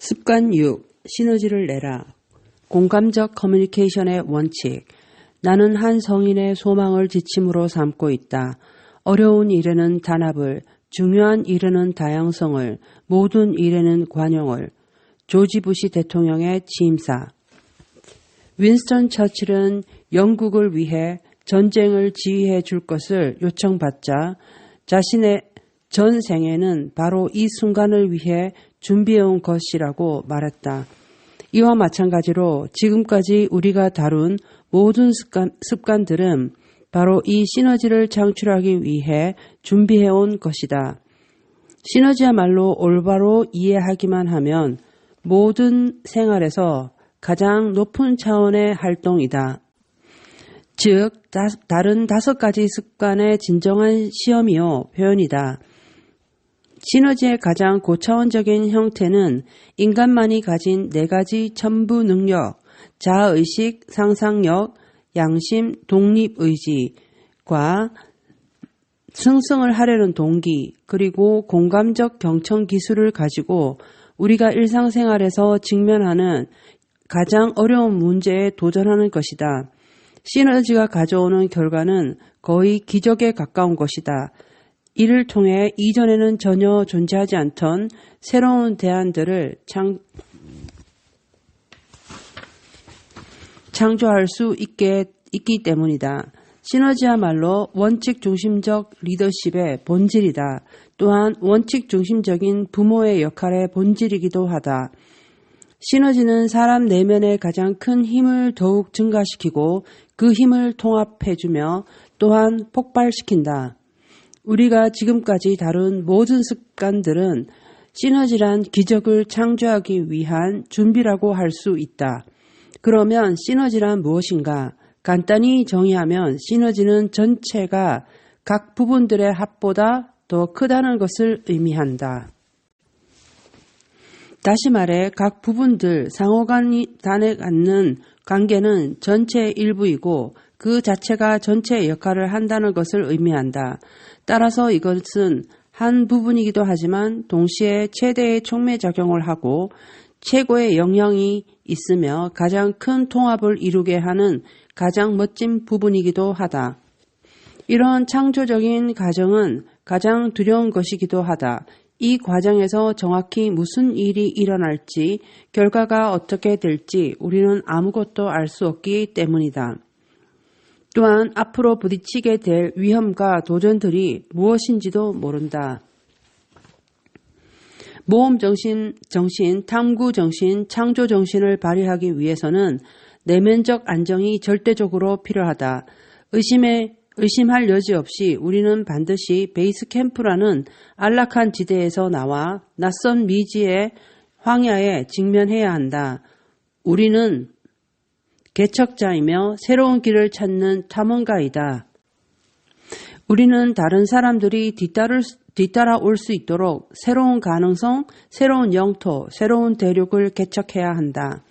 습관 6. 시너지를 내라. 공감적 커뮤니케이션의 원칙. 나는 한 성인의 소망을 지침으로 삼고 있다. 어려운 일에는 단합을, 중요한 일에는 다양성을, 모든 일에는 관용을. 조지 부시 대통령의 취임사. 윈스턴 처칠은 영국을 위해 전쟁을 지휘해 줄 것을 요청받자 자신의 전생에는 바로 이 순간을 위해 준비해온 것이라고 말했다. 이와 마찬가지로 지금까지 우리가 다룬 모든 습관들은 바로 이 시너지를 창출하기 위해 준비해온 것이다. 시너지야말로 올바로 이해하기만 하면 모든 생활에서 가장 높은 차원의 활동이다. 즉, 다른 5가지 습관의 진정한 시험이요 표현이다. 시너지의 가장 고차원적인 형태는 인간만이 가진 4가지 첨부 능력, 자아의식, 상상력, 양심, 독립의지과 승승을 하려는 동기, 그리고 공감적 경청 기술을 가지고 우리가 일상생활에서 직면하는 가장 어려운 문제에 도전하는 것이다. 시너지가 가져오는 결과는 거의 기적에 가까운 것이다. 이를 통해 이전에는 전혀 존재하지 않던 새로운 대안들을 창조할 수 있기 때문이다. 시너지야말로 원칙 중심적 리더십의 본질이다. 또한 원칙 중심적인 부모의 역할의 본질이기도 하다. 시너지는 사람 내면의 가장 큰 힘을 더욱 증가시키고 그 힘을 통합해주며 또한 폭발시킨다. 우리가 지금까지 다룬 모든 습관들은 시너지란 기적을 창조하기 위한 준비라고 할 수 있다. 그러면 시너지란 무엇인가? 간단히 정의하면 시너지는 전체가 각 부분들의 합보다 더 크다는 것을 의미한다. 다시 말해 각 부분들 상호간에 갖는 관계는 전체의 일부이고 그 자체가 전체의 역할을 한다는 것을 의미한다. 따라서 이것은 한 부분이기도 하지만 동시에 최대의 촉매작용을 하고 최고의 영향이 있으며 가장 큰 통합을 이루게 하는 가장 멋진 부분이기도 하다. 이런 창조적인 과정은 가장 두려운 것이기도 하다. 이 과정에서 정확히 무슨 일이 일어날지, 결과가 어떻게 될지 우리는 아무것도 알 수 없기 때문이다. 또한 앞으로 부딪히게 될 위험과 도전들이 무엇인지도 모른다. 모험정신, 탐구정신, 창조정신을 발휘하기 위해서는 내면적 안정이 절대적으로 필요하다. 의심할 여지 없이 우리는 반드시 베이스 캠프라는 안락한 지대에서 나와 낯선 미지의 황야에 직면해야 한다. 우리는 개척자이며 새로운 길을 찾는 탐험가이다. 우리는 다른 사람들이 뒤따라올 수 있도록 새로운 가능성, 새로운 영토, 새로운 대륙을 개척해야 한다.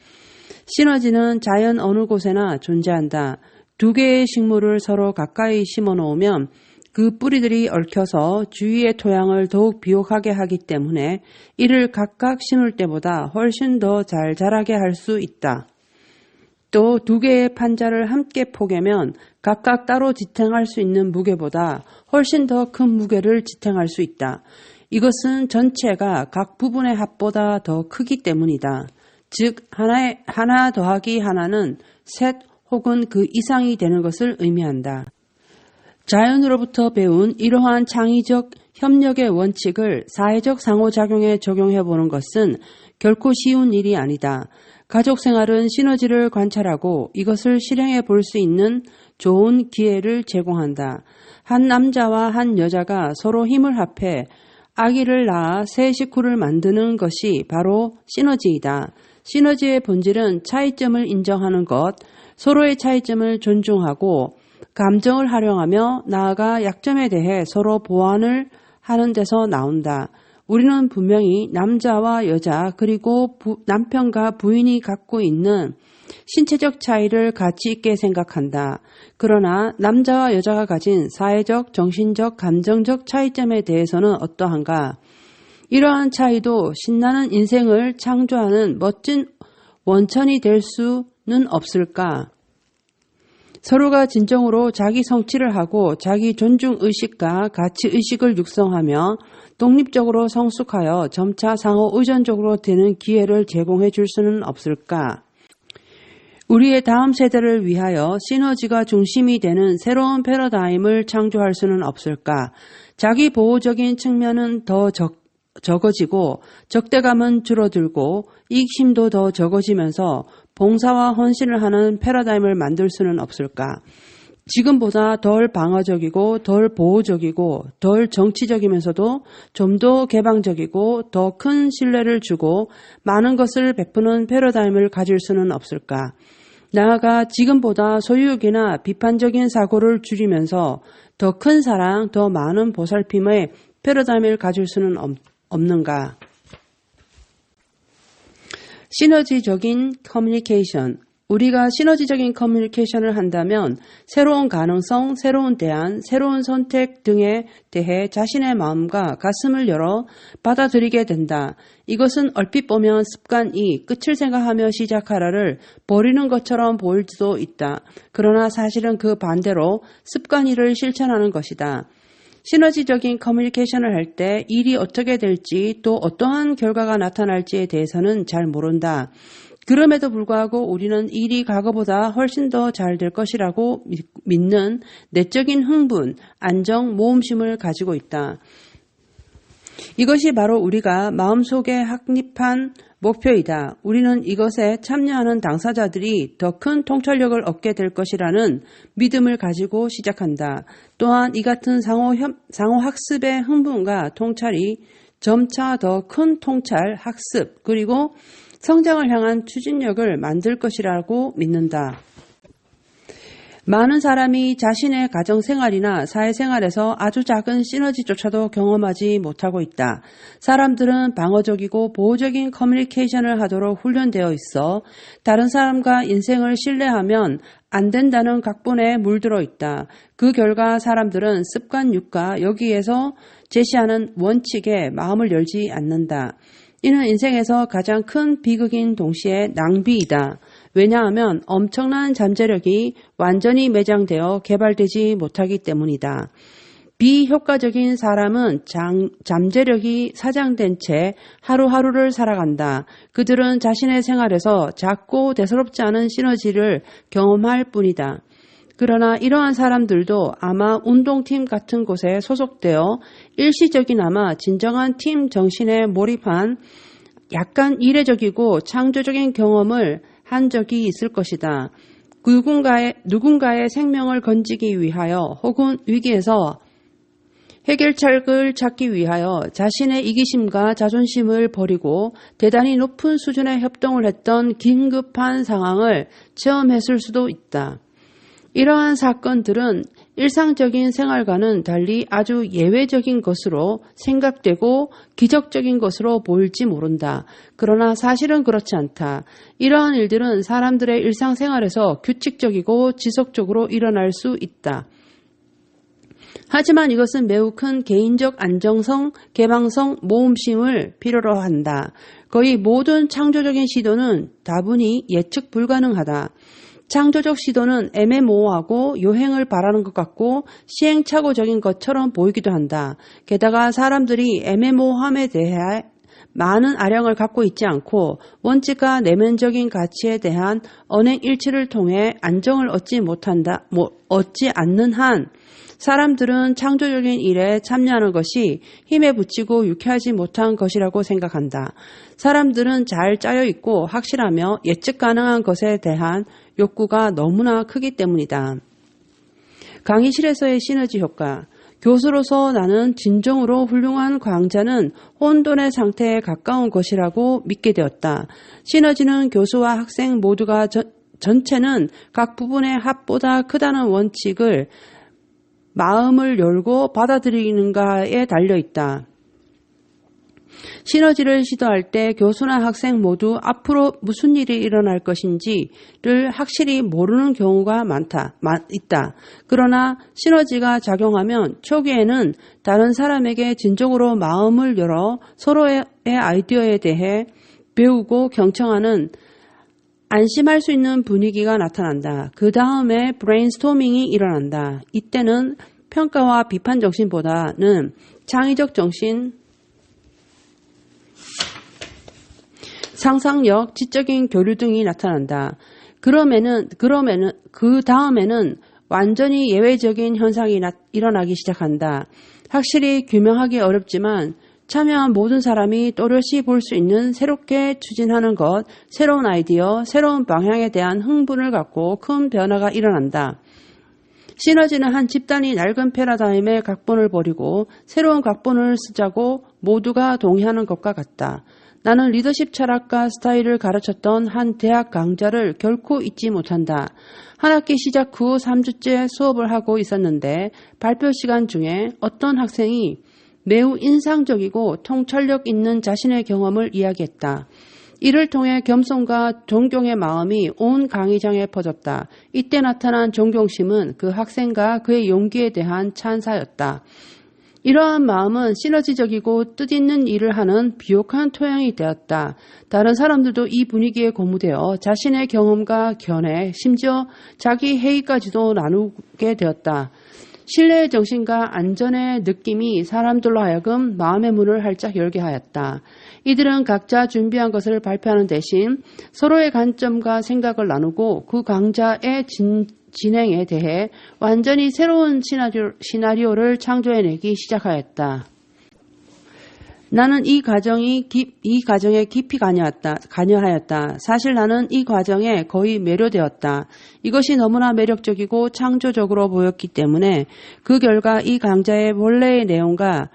시너지는 자연 어느 곳에나 존재한다. 2개의 식물을 서로 가까이 심어 놓으면 그 뿌리들이 얽혀서 주위의 토양을 더욱 비옥하게 하기 때문에 이를 각각 심을 때보다 훨씬 더 잘 자라게 할 수 있다. 또 2개의 판자를 함께 포개면 각각 따로 지탱할 수 있는 무게보다 훨씬 더 큰 무게를 지탱할 수 있다. 이것은 전체가 각 부분의 합보다 더 크기 때문이다. 즉 하나 더하기 하나는 셋 혹은 그 이상이 되는 것을 의미한다. 자연으로부터 배운 이러한 창의적 협력의 원칙을 사회적 상호작용에 적용해보는 것은 결코 쉬운 일이 아니다. 가족 생활은 시너지를 관찰하고 이것을 실행해 볼 수 있는 좋은 기회를 제공한다. 한 남자와 한 여자가 서로 힘을 합해 아기를 낳아 새 식구를 만드는 것이 바로 시너지이다. 시너지의 본질은 차이점을 인정하는 것, 서로의 차이점을 존중하고 감정을 활용하며 나아가 약점에 대해 서로 보완을 하는 데서 나온다. 우리는 분명히 남자와 여자 그리고 남편과 부인이 갖고 있는 신체적 차이를 가치 있게 생각한다. 그러나 남자와 여자가 가진 사회적, 정신적, 감정적 차이점에 대해서는 어떠한가? 이러한 차이도 신나는 인생을 창조하는 멋진 원천이 될 수는 없을까? 서로가 진정으로 자기 성취를 하고 자기 존중의식과 가치의식을 육성하며 독립적으로 성숙하여 점차 상호 의존적으로 되는 기회를 제공해 줄 수는 없을까? 우리의 다음 세대를 위하여 시너지가 중심이 되는 새로운 패러다임을 창조할 수는 없을까? 자기 보호적인 측면은 더 적어지고 적대감은 줄어들고 이익심도 더 적어지면서 봉사와 헌신을 하는 패러다임을 만들 수는 없을까? 지금보다 덜 방어적이고 덜 보호적이고 덜 정치적이면서도 좀 더 개방적이고 더 큰 신뢰를 주고 많은 것을 베푸는 패러다임을 가질 수는 없을까? 나아가 지금보다 소유욕이나 비판적인 사고를 줄이면서 더 큰 사랑, 더 많은 보살핌의 패러다임을 가질 수는 없는가? 시너지적인 커뮤니케이션. 우리가 시너지적인 커뮤니케이션을 한다면 새로운 가능성, 새로운 대안, 새로운 선택 등에 대해 자신의 마음과 가슴을 열어 받아들이게 된다. 이것은 얼핏 보면 습관이 끝을 생각하며 시작하라를 버리는 것처럼 보일 수도 있다. 그러나 사실은 그 반대로 습관이를 실천하는 것이다. 시너지적인 커뮤니케이션을 할 때 일이 어떻게 될지 또 어떠한 결과가 나타날지에 대해서는 잘 모른다. 그럼에도 불구하고 우리는 일이 과거보다 훨씬 더 잘 될 것이라고 믿는 내적인 흥분, 안정, 모험심을 가지고 있다. 이것이 바로 우리가 마음속에 확립한 목표이다. 우리는 이것에 참여하는 당사자들이 더 큰 통찰력을 얻게 될 것이라는 믿음을 가지고 시작한다. 또한 이 같은 상호 학습의 흥분과 통찰이 점차 더 큰 통찰, 학습, 그리고 성장을 향한 추진력을 만들 것이라고 믿는다. 많은 사람이 자신의 가정생활이나 사회생활에서 아주 작은 시너지조차도 경험하지 못하고 있다. 사람들은 방어적이고 보호적인 커뮤니케이션을 하도록 훈련되어 있어 다른 사람과 인생을 신뢰하면 안 된다는 각본에 물들어 있다. 그 결과 사람들은 습관육과 여기에서 제시하는 원칙에 마음을 열지 않는다. 이는 인생에서 가장 큰 비극인 동시에 낭비이다. 왜냐하면 엄청난 잠재력이 완전히 매장되어 개발되지 못하기 때문이다. 비효과적인 사람은 잠재력이 사장된 채 하루하루를 살아간다. 그들은 자신의 생활에서 작고 대수롭지 않은 시너지를 경험할 뿐이다. 그러나 이러한 사람들도 아마 운동팀 같은 곳에 소속되어 일시적이나마 진정한 팀 정신에 몰입한 약간 이례적이고 창조적인 경험을 한 적이 있을 것이다. 누군가의 생명을 건지기 위하여 혹은 위기에서 해결책을 찾기 위하여 자신의 이기심과 자존심을 버리고 대단히 높은 수준의 협동을 했던 긴급한 상황을 체험했을 수도 있다. 이러한 사건들은 일상적인 생활과는 달리 아주 예외적인 것으로 생각되고 기적적인 것으로 보일지 모른다. 그러나 사실은 그렇지 않다. 이러한 일들은 사람들의 일상생활에서 규칙적이고 지속적으로 일어날 수 있다. 하지만 이것은 매우 큰 개인적 안정성, 개방성, 모험심을 필요로 한다. 거의 모든 창조적인 시도는 다분히 예측 불가능하다. 창조적 시도는 애매모호하고 요행을 바라는 것 같고 시행착오적인 것처럼 보이기도 한다. 게다가 사람들이 애매모호함에 대해 많은 아량을 갖고 있지 않고 원칙과 내면적인 가치에 대한 언행 일치를 통해 안정을 얻지 않는 한 사람들은 창조적인 일에 참여하는 것이 힘에 부치고 유쾌하지 못한 것이라고 생각한다. 사람들은 잘 짜여 있고 확실하며 예측 가능한 것에 대한 욕구가 너무나 크기 때문이다. 강의실에서의 시너지 효과. 교수로서 나는 진정으로 훌륭한 강좌는 혼돈의 상태에 가까운 것이라고 믿게 되었다. 시너지는 교수와 학생 모두가 전체는 각 부분의 합보다 크다는 원칙을 마음을 열고 받아들이는가에 달려있다. 시너지를 시도할 때 교수나 학생 모두 앞으로 무슨 일이 일어날 것인지를 확실히 모르는 경우가 있다. 그러나 시너지가 작용하면 초기에는 다른 사람에게 진정으로 마음을 열어 서로의 아이디어에 대해 배우고 경청하는 안심할 수 있는 분위기가 나타난다. 그 다음에 브레인스토밍이 일어난다. 이때는 평가와 비판 정신보다는 창의적 정신, 상상력, 지적인 교류 등이 나타난다. 그 다음에는 완전히 예외적인 현상이 일어나기 시작한다. 확실히 규명하기 어렵지만 참여한 모든 사람이 또렷이 볼 수 있는 새롭게 추진하는 것, 새로운 아이디어, 새로운 방향에 대한 흥분을 갖고 큰 변화가 일어난다. 시너지는 한 집단이 낡은 패러다임의 각본을 버리고 새로운 각본을 쓰자고 모두가 동의하는 것과 같다. 나는 리더십 철학과 스타일을 가르쳤던 한 대학 강좌를 결코 잊지 못한다. 한 학기 시작 후 3주째 수업을 하고 있었는데 발표 시간 중에 어떤 학생이 매우 인상적이고 통찰력 있는 자신의 경험을 이야기했다. 이를 통해 겸손과 존경의 마음이 온 강의장에 퍼졌다. 이때 나타난 존경심은 그 학생과 그의 용기에 대한 찬사였다. 이러한 마음은 시너지적이고 뜻있는 일을 하는 비옥한 토양이 되었다. 다른 사람들도 이 분위기에 고무되어 자신의 경험과 견해, 심지어 자기 회의까지도 나누게 되었다. 신뢰의 정신과 안전의 느낌이 사람들로 하여금 마음의 문을 활짝 열게 하였다. 이들은 각자 준비한 것을 발표하는 대신 서로의 관점과 생각을 나누고 그 강좌의 진행에 대해 완전히 새로운 시나리오를 창조해내기 시작하였다. 나는 이 과정에 깊이 관여하였다. 사실 나는 이 과정에 거의 매료되었다. 이것이 너무나 매력적이고 창조적으로 보였기 때문에 그 결과 이 강좌의 원래의 내용과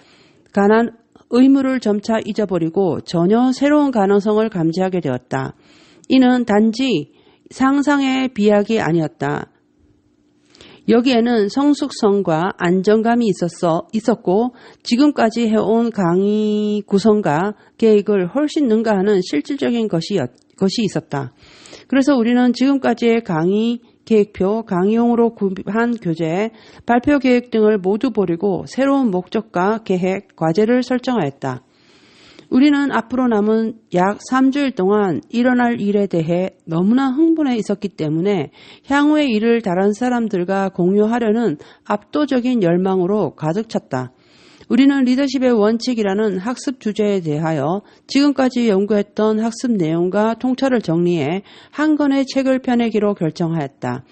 관한 의무를 점차 잊어버리고 전혀 새로운 가능성을 감지하게 되었다. 이는 단지 상상의 비약이 아니었다. 여기에는 성숙성과 안정감이 있었고 지금까지 해온 강의 구성과 계획을 훨씬 능가하는 실질적인 것이 있었다. 그래서 우리는 지금까지의 강의 계획표, 강의용으로 구입한 교재, 발표 계획 등을 모두 버리고 새로운 목적과 계획, 과제를 설정하였다. 우리는 앞으로 남은 약 3주일 동안 일어날 일에 대해 너무나 흥분해 있었기 때문에 향후의 일을 다른 사람들과 공유하려는 압도적인 열망으로 가득 찼다. 우리는 리더십의 원칙이라는 학습 주제에 대하여 지금까지 연구했던 학습 내용과 통찰을 정리해 한 권의 책을 펴내기로 결정하였다.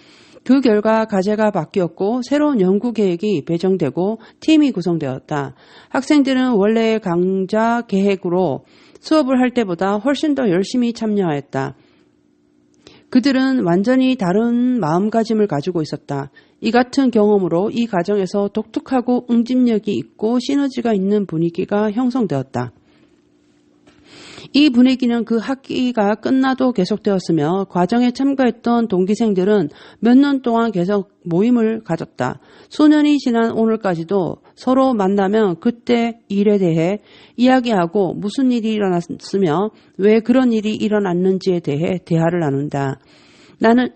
그 결과 과제가 바뀌었고 새로운 연구 계획이 배정되고 팀이 구성되었다. 학생들은 원래의 강좌 계획으로 수업을 할 때보다 훨씬 더 열심히 참여하였다. 그들은 완전히 다른 마음가짐을 가지고 있었다. 이 같은 경험으로 이 과정에서 독특하고 응집력이 있고 시너지가 있는 분위기가 형성되었다. 이 분위기는 그 학기가 끝나도 계속되었으며 과정에 참가했던 동기생들은 몇 년 동안 계속 모임을 가졌다. 수년이 지난 오늘까지도 서로 만나면 그때 일에 대해 이야기하고 무슨 일이 일어났으며 왜 그런 일이 일어났는지에 대해 대화를 나눈다.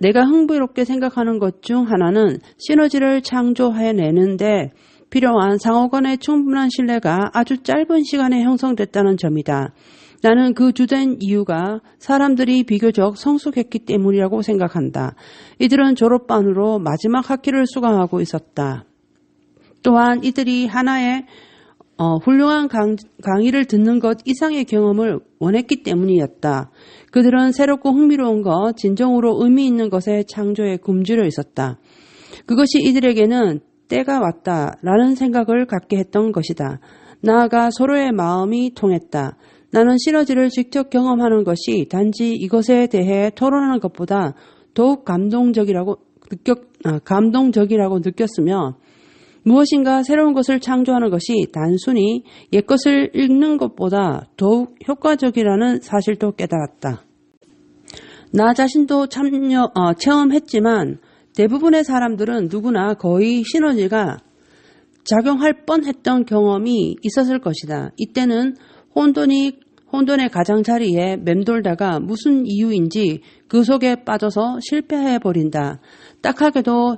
내가 흥미롭게 생각하는 것 중 하나는 시너지를 창조해내는데 필요한 상호 간의 충분한 신뢰가 아주 짧은 시간에 형성됐다는 점이다. 나는 그 주된 이유가 사람들이 비교적 성숙했기 때문이라고 생각한다. 이들은 졸업반으로 마지막 학기를 수강하고 있었다. 또한 이들이 하나의 훌륭한 강의를 듣는 것 이상의 경험을 원했기 때문이었다. 그들은 새롭고 흥미로운 것, 진정으로 의미 있는 것의 창조에 굶주려 있었다. 그것이 이들에게는 때가 왔다라는 생각을 갖게 했던 것이다. 나아가 서로의 마음이 통했다. 나는 시너지를 직접 경험하는 것이 단지 이것에 대해 토론하는 것보다 더욱 감동적이라고 느꼈으며 무엇인가 새로운 것을 창조하는 것이 단순히 옛것을 읽는 것보다 더욱 효과적이라는 사실도 깨달았다. 나 자신도 체험했지만 대부분의 사람들은 누구나 거의 시너지가 작용할 뻔했던 경험이 있었을 것이다. 이때는 혼돈의 가장자리에 맴돌다가 무슨 이유인지 그 속에 빠져서 실패해버린다. 딱하게도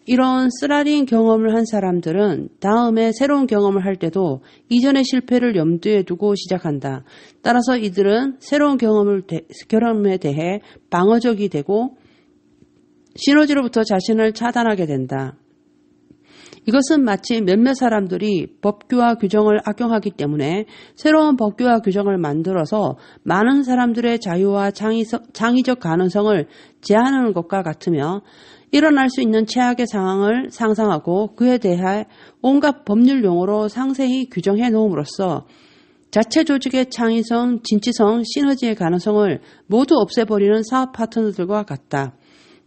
이런 쓰라린 경험을 한 사람들은 다음에 새로운 경험을 할 때도 이전의 실패를 염두에 두고 시작한다. 따라서 이들은 새로운 경험에 대해 방어적이 되고 시너지로부터 자신을 차단하게 된다. 이것은 마치 몇몇 사람들이 법규와 규정을 악용하기 때문에 새로운 법규와 규정을 만들어서 많은 사람들의 자유와 창의적 가능성을 제한하는 것과 같으며 일어날 수 있는 최악의 상황을 상상하고 그에 대해 온갖 법률 용어로 상세히 규정해 놓음으로써 자체 조직의 창의성, 진취성, 시너지의 가능성을 모두 없애버리는 사업 파트너들과 같다.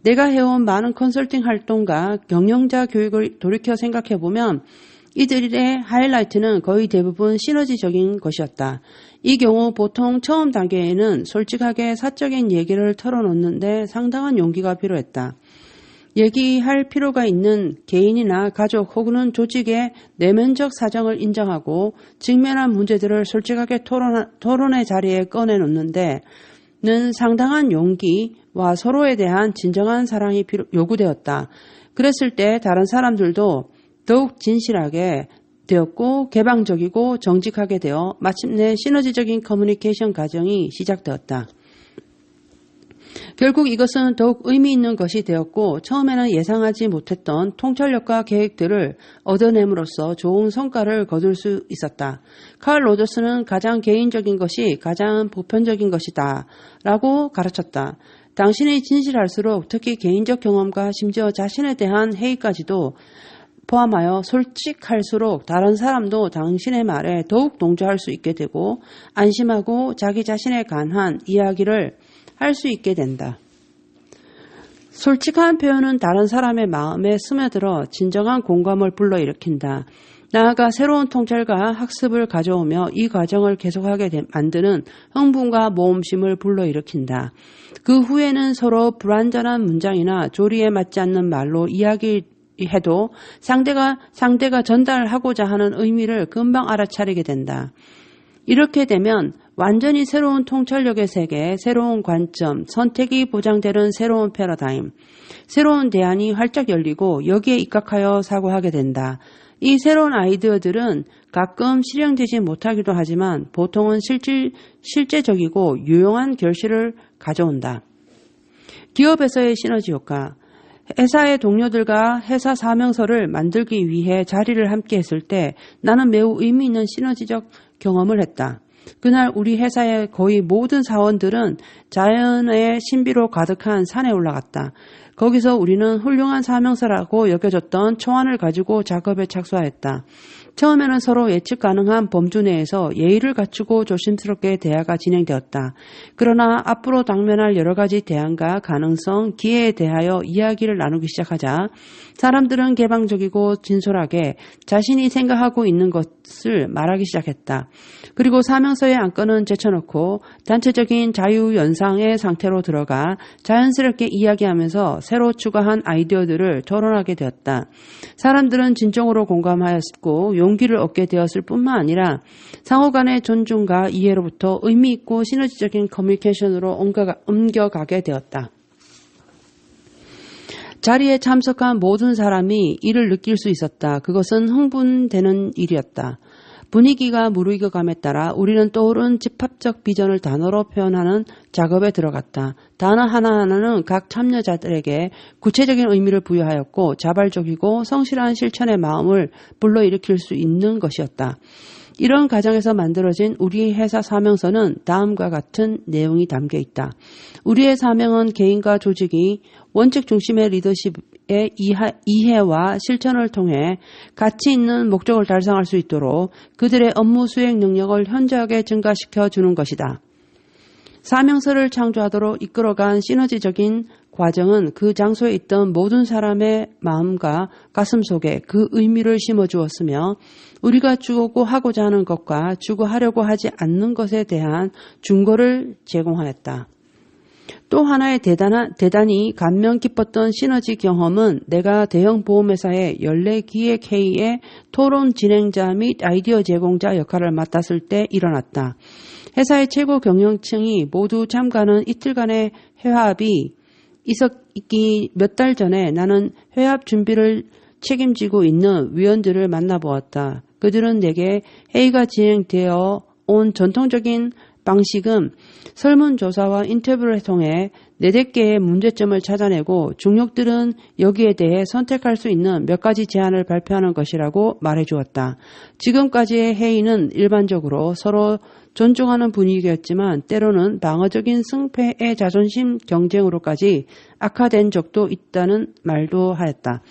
내가 해온 많은 컨설팅 활동과 경영자 교육을 돌이켜 생각해보면 이들의 하이라이트는 거의 대부분 시너지적인 것이었다. 이 경우 보통 처음 단계에는 솔직하게 사적인 얘기를 털어놓는데 상당한 용기가 필요했다. 얘기할 필요가 있는 개인이나 가족 혹은 조직의 내면적 사정을 인정하고 직면한 문제들을 솔직하게 토론의 자리에 꺼내놓는데 는 상당한 용기와 서로에 대한 진정한 사랑이 요구되었다. 그랬을 때 다른 사람들도 더욱 진실하게 되었고 개방적이고 정직하게 되어 마침내 시너지적인 커뮤니케이션 과정이 시작되었다. 결국 이것은 더욱 의미 있는 것이 되었고 처음에는 예상하지 못했던 통찰력과 계획들을 얻어냄으로써 좋은 성과를 거둘 수 있었다. 칼 로저스는 가장 개인적인 것이 가장 보편적인 것이다 라고 가르쳤다. 당신이 진실할수록 특히 개인적 경험과 심지어 자신에 대한 회의까지도 포함하여 솔직할수록 다른 사람도 당신의 말에 더욱 동조할 수 있게 되고 안심하고 자기 자신에 관한 이야기를 할 수 있게 된다. 솔직한 표현은 다른 사람의 마음에 스며들어 진정한 공감을 불러일으킨다. 나아가 새로운 통찰과 학습을 가져오며 이 과정을 계속하게 만드는 흥분과 모험심을 불러일으킨다. 그 후에는 서로 불완전한 문장이나 조리에 맞지 않는 말로 이야기해도 상대가 전달하고자 하는 의미를 금방 알아차리게 된다. 이렇게 되면 완전히 새로운 통찰력의 세계, 새로운 관점, 선택이 보장되는 새로운 패러다임, 새로운 대안이 활짝 열리고 여기에 입각하여 사고하게 된다. 이 새로운 아이디어들은 가끔 실행되지 못하기도 하지만 보통은 실제적이고 유용한 결실을 가져온다. 기업에서의 시너지 효과. 회사의 동료들과 회사 사명서를 만들기 위해 자리를 함께 했을 때 나는 매우 의미 있는 시너지적 경험을 했다. 그날 우리 회사의 거의 모든 사원들은 자연의 신비로 가득한 산에 올라갔다. 거기서 우리는 훌륭한 사명서라고 여겨졌던 초안을 가지고 작업에 착수하였다. 처음에는 서로 예측 가능한 범주 내에서 예의를 갖추고 조심스럽게 대화가 진행되었다. 그러나 앞으로 당면할 여러 가지 대안과 가능성, 기회에 대하여 이야기를 나누기 시작하자 사람들은 개방적이고 진솔하게 자신이 생각하고 있는 것을 말하기 시작했다. 그리고 사명서의 안건은 제쳐놓고 단체적인 자유연상의 상태로 들어가 자연스럽게 이야기하면서 새로 추가한 아이디어들을 토론하게 되었다. 사람들은 진정으로 공감하였고 용기를 얻게 되었을 뿐만 아니라 상호간의 존중과 이해로부터 의미 있고 시너지적인 커뮤니케이션으로 옮겨가게 되었다. 자리에 참석한 모든 사람이 이를 느낄 수 있었다. 그것은 흥분되는 일이었다. 분위기가 무르익어감에 따라 우리는 떠오른 집합적 비전을 단어로 표현하는 작업에 들어갔다. 단어 하나하나는 각 참여자들에게 구체적인 의미를 부여하였고 자발적이고 성실한 실천의 마음을 불러일으킬 수 있는 것이었다. 이런 과정에서 만들어진 우리 회사 사명서는 다음과 같은 내용이 담겨 있다. 우리의 사명은 개인과 조직이 원칙 중심의 리더십의 이해와 실천을 통해 가치 있는 목적을 달성할 수 있도록 그들의 업무 수행 능력을 현저하게 증가시켜 주는 것이다. 사명서를 창조하도록 이끌어간 시너지적인 과정은 그 장소에 있던 모든 사람의 마음과 가슴 속에 그 의미를 심어주었으며 우리가 추구하고자 하는 것과 추구하려고 하지 않는 것에 대한 증거를 제공하였다. 또 하나의 대단히 감명 깊었던 시너지 경험은 내가 대형 보험회사의 연례 기획회의의 토론 진행자 및 아이디어 제공자 역할을 맡았을 때 일어났다. 회사의 최고 경영층이 모두 참가하는 이틀간의 회합이 있기 몇 달 전에 나는 회합 준비를 책임지고 있는 위원들을 만나보았다. 그들은 내게 회의가 진행되어 온 전통적인 방식은 설문조사와 인터뷰를 통해 4개의 문제점을 찾아내고 중역들은 여기에 대해 선택할 수 있는 몇 가지 제안을 발표하는 것이라고 말해주었다. 지금까지의 회의는 일반적으로 서로 존중하는 분위기였지만 때로는 방어적인 승패의 자존심 경쟁으로까지 악화된 적도 있다는 말도 하였다.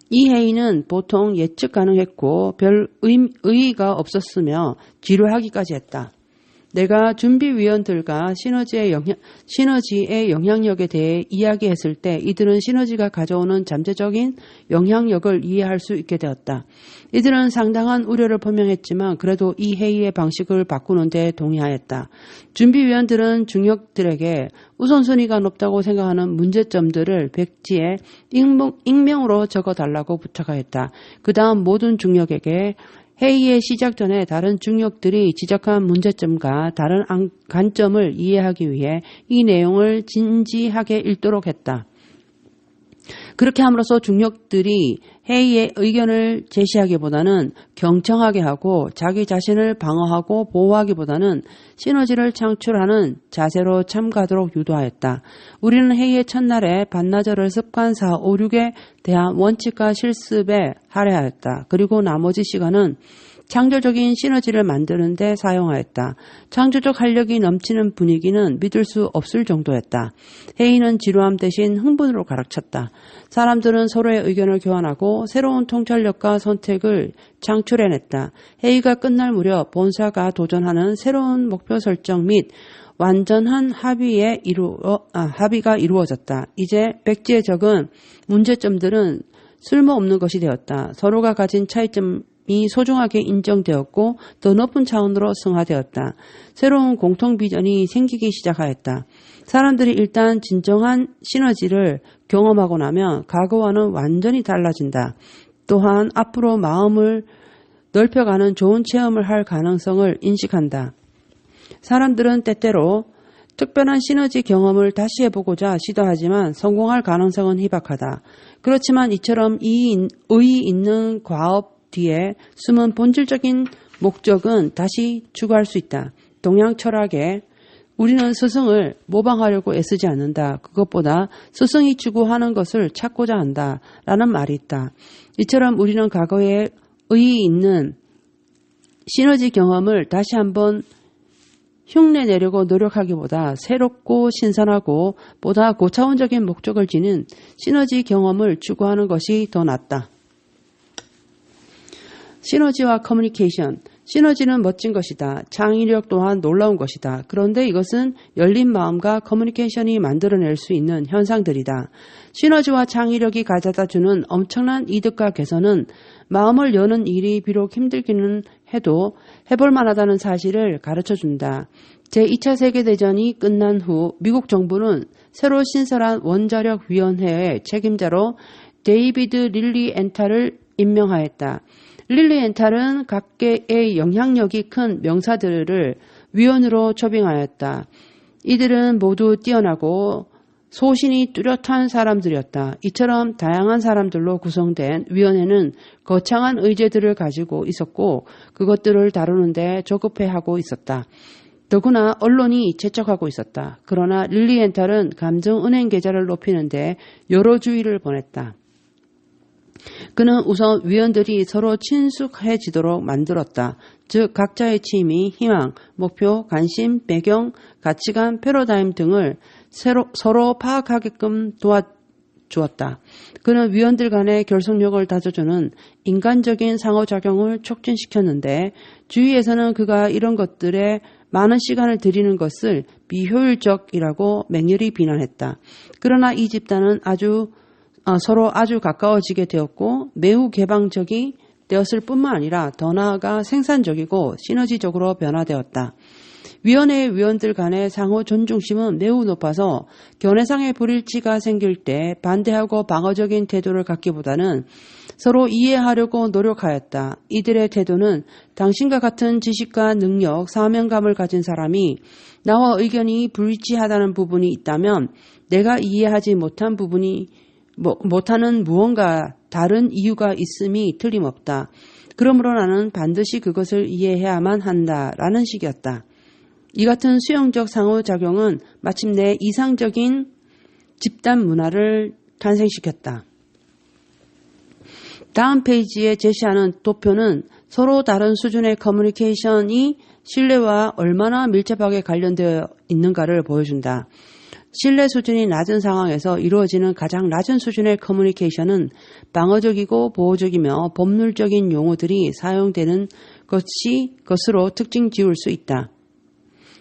이 회의는 보통 예측 가능했고 별 의의가 없었으며 지루하기까지 했다. 내가 준비위원들과 시너지의 영향력에 대해 이야기했을 때 이들은 시너지가 가져오는 잠재적인 영향력을 이해할 수 있게 되었다. 이들은 상당한 우려를 표명했지만 그래도 이 회의의 방식을 바꾸는 데 동의하였다. 준비위원들은 중역들에게 우선순위가 높다고 생각하는 문제점들을 백지에 익명으로 적어달라고 부탁하였다. 그 다음 모든 중역에게 회의의 시작 전에 다른 중역들이 지적한 문제점과 다른 관점을 이해하기 위해 이 내용을 진지하게 읽도록 했다. 그렇게 함으로써 중역들이 회의의 의견을 제시하기보다는 경청하게 하고 자기 자신을 방어하고 보호하기보다는 시너지를 창출하는 자세로 참가하도록 유도하였다. 우리는 회의의 첫날에 반나절을 습관 4, 5, 6에 대한 원칙과 실습에 할애하였다. 그리고 나머지 시간은 창조적인 시너지를 만드는 데 사용하였다. 창조적 활력이 넘치는 분위기는 믿을 수 없을 정도였다. 회의는 지루함 대신 흥분으로 가득찼다. 사람들은 서로의 의견을 교환하고 새로운 통찰력과 선택을 창출해냈다. 회의가 끝날 무렵 본사가 도전하는 새로운 목표 설정 및 완전한 합의가 이루어졌다. 이제 백지에 적은 문제점들은 쓸모없는 것이 되었다. 서로가 가진 차이점이 소중하게 인정되었고 더 높은 차원으로 승화되었다. 새로운 공통 비전이 생기기 시작하였다. 사람들이 일단 진정한 시너지를 경험하고 나면 과거와는 완전히 달라진다. 또한 앞으로 마음을 넓혀가는 좋은 체험을 할 가능성을 인식한다. 사람들은 때때로 특별한 시너지 경험을 다시 해보고자 시도하지만 성공할 가능성은 희박하다. 그렇지만 이처럼 의의 있는 과업 뒤에 숨은 본질적인 목적은 다시 추구할 수 있다. 동양 철학에 우리는 스승을 모방하려고 애쓰지 않는다. 그것보다 스승이 추구하는 것을 찾고자 한다. 라는 말이 있다. 이처럼 우리는 과거에 의의 있는 시너지 경험을 다시 한번 흉내내려고 노력하기보다 새롭고 신선하고 보다 고차원적인 목적을 지닌 시너지 경험을 추구하는 것이 더 낫다. 시너지와 커뮤니케이션. 시너지는 멋진 것이다. 창의력 또한 놀라운 것이다. 그런데 이것은 열린 마음과 커뮤니케이션이 만들어낼 수 있는 현상들이다. 시너지와 창의력이 가져다주는 엄청난 이득과 개선은 마음을 여는 일이 비록 힘들기는 해도 해볼 만하다는 사실을 가르쳐준다. 제2차 세계대전이 끝난 후 미국 정부는 새로 신설한 원자력위원회의 책임자로 데이비드 릴리 엔탈을 임명하였다. 릴리 엔탈은 각계의 영향력이 큰 명사들을 위원으로 초빙하였다. 이들은 모두 뛰어나고 소신이 뚜렷한 사람들이었다. 이처럼 다양한 사람들로 구성된 위원회는 거창한 의제들을 가지고 있었고 그것들을 다루는데 조급해하고 있었다. 더구나 언론이 재촉하고 있었다. 그러나 릴리 엔탈은 감정은행 계좌를 높이는데 여러 주의를 보냈다. 그는 우선 위원들이 서로 친숙해지도록 만들었다. 즉 각자의 취미, 희망, 목표, 관심, 배경, 가치관, 패러다임 등을 서로 파악하게끔 도와주었다. 그는 위원들 간의 결속력을 다져주는 인간적인 상호작용을 촉진시켰는데 주위에서는 그가 이런 것들에 많은 시간을 들이는 것을 비효율적이라고 맹렬히 비난했다. 그러나 이 집단은 서로 아주 가까워지게 되었고 매우 개방적이 되었을 뿐만 아니라 더 나아가 생산적이고 시너지적으로 변화되었다. 위원회의 위원들 간의 상호 존중심은 매우 높아서 견해상의 불일치가 생길 때 반대하고 방어적인 태도를 갖기보다는 서로 이해하려고 노력하였다. 이들의 태도는 당신과 같은 지식과 능력, 사명감을 가진 사람이 나와 의견이 불일치하다는 부분이 있다면 내가 이해하지 못하는 무언가 다른 이유가 있음이 틀림없다. 그러므로 나는 반드시 그것을 이해해야만 한다라는 식이었다. 이 같은 수용적 상호작용은 마침내 이상적인 집단 문화를 탄생시켰다. 다음 페이지에 제시하는 도표는 서로 다른 수준의 커뮤니케이션이 신뢰와 얼마나 밀접하게 관련되어 있는가를 보여준다. 신뢰 수준이 낮은 상황에서 이루어지는 가장 낮은 수준의 커뮤니케이션은 방어적이고 보호적이며 법률적인 용어들이 사용되는 것으로 특징 지을 수 있다.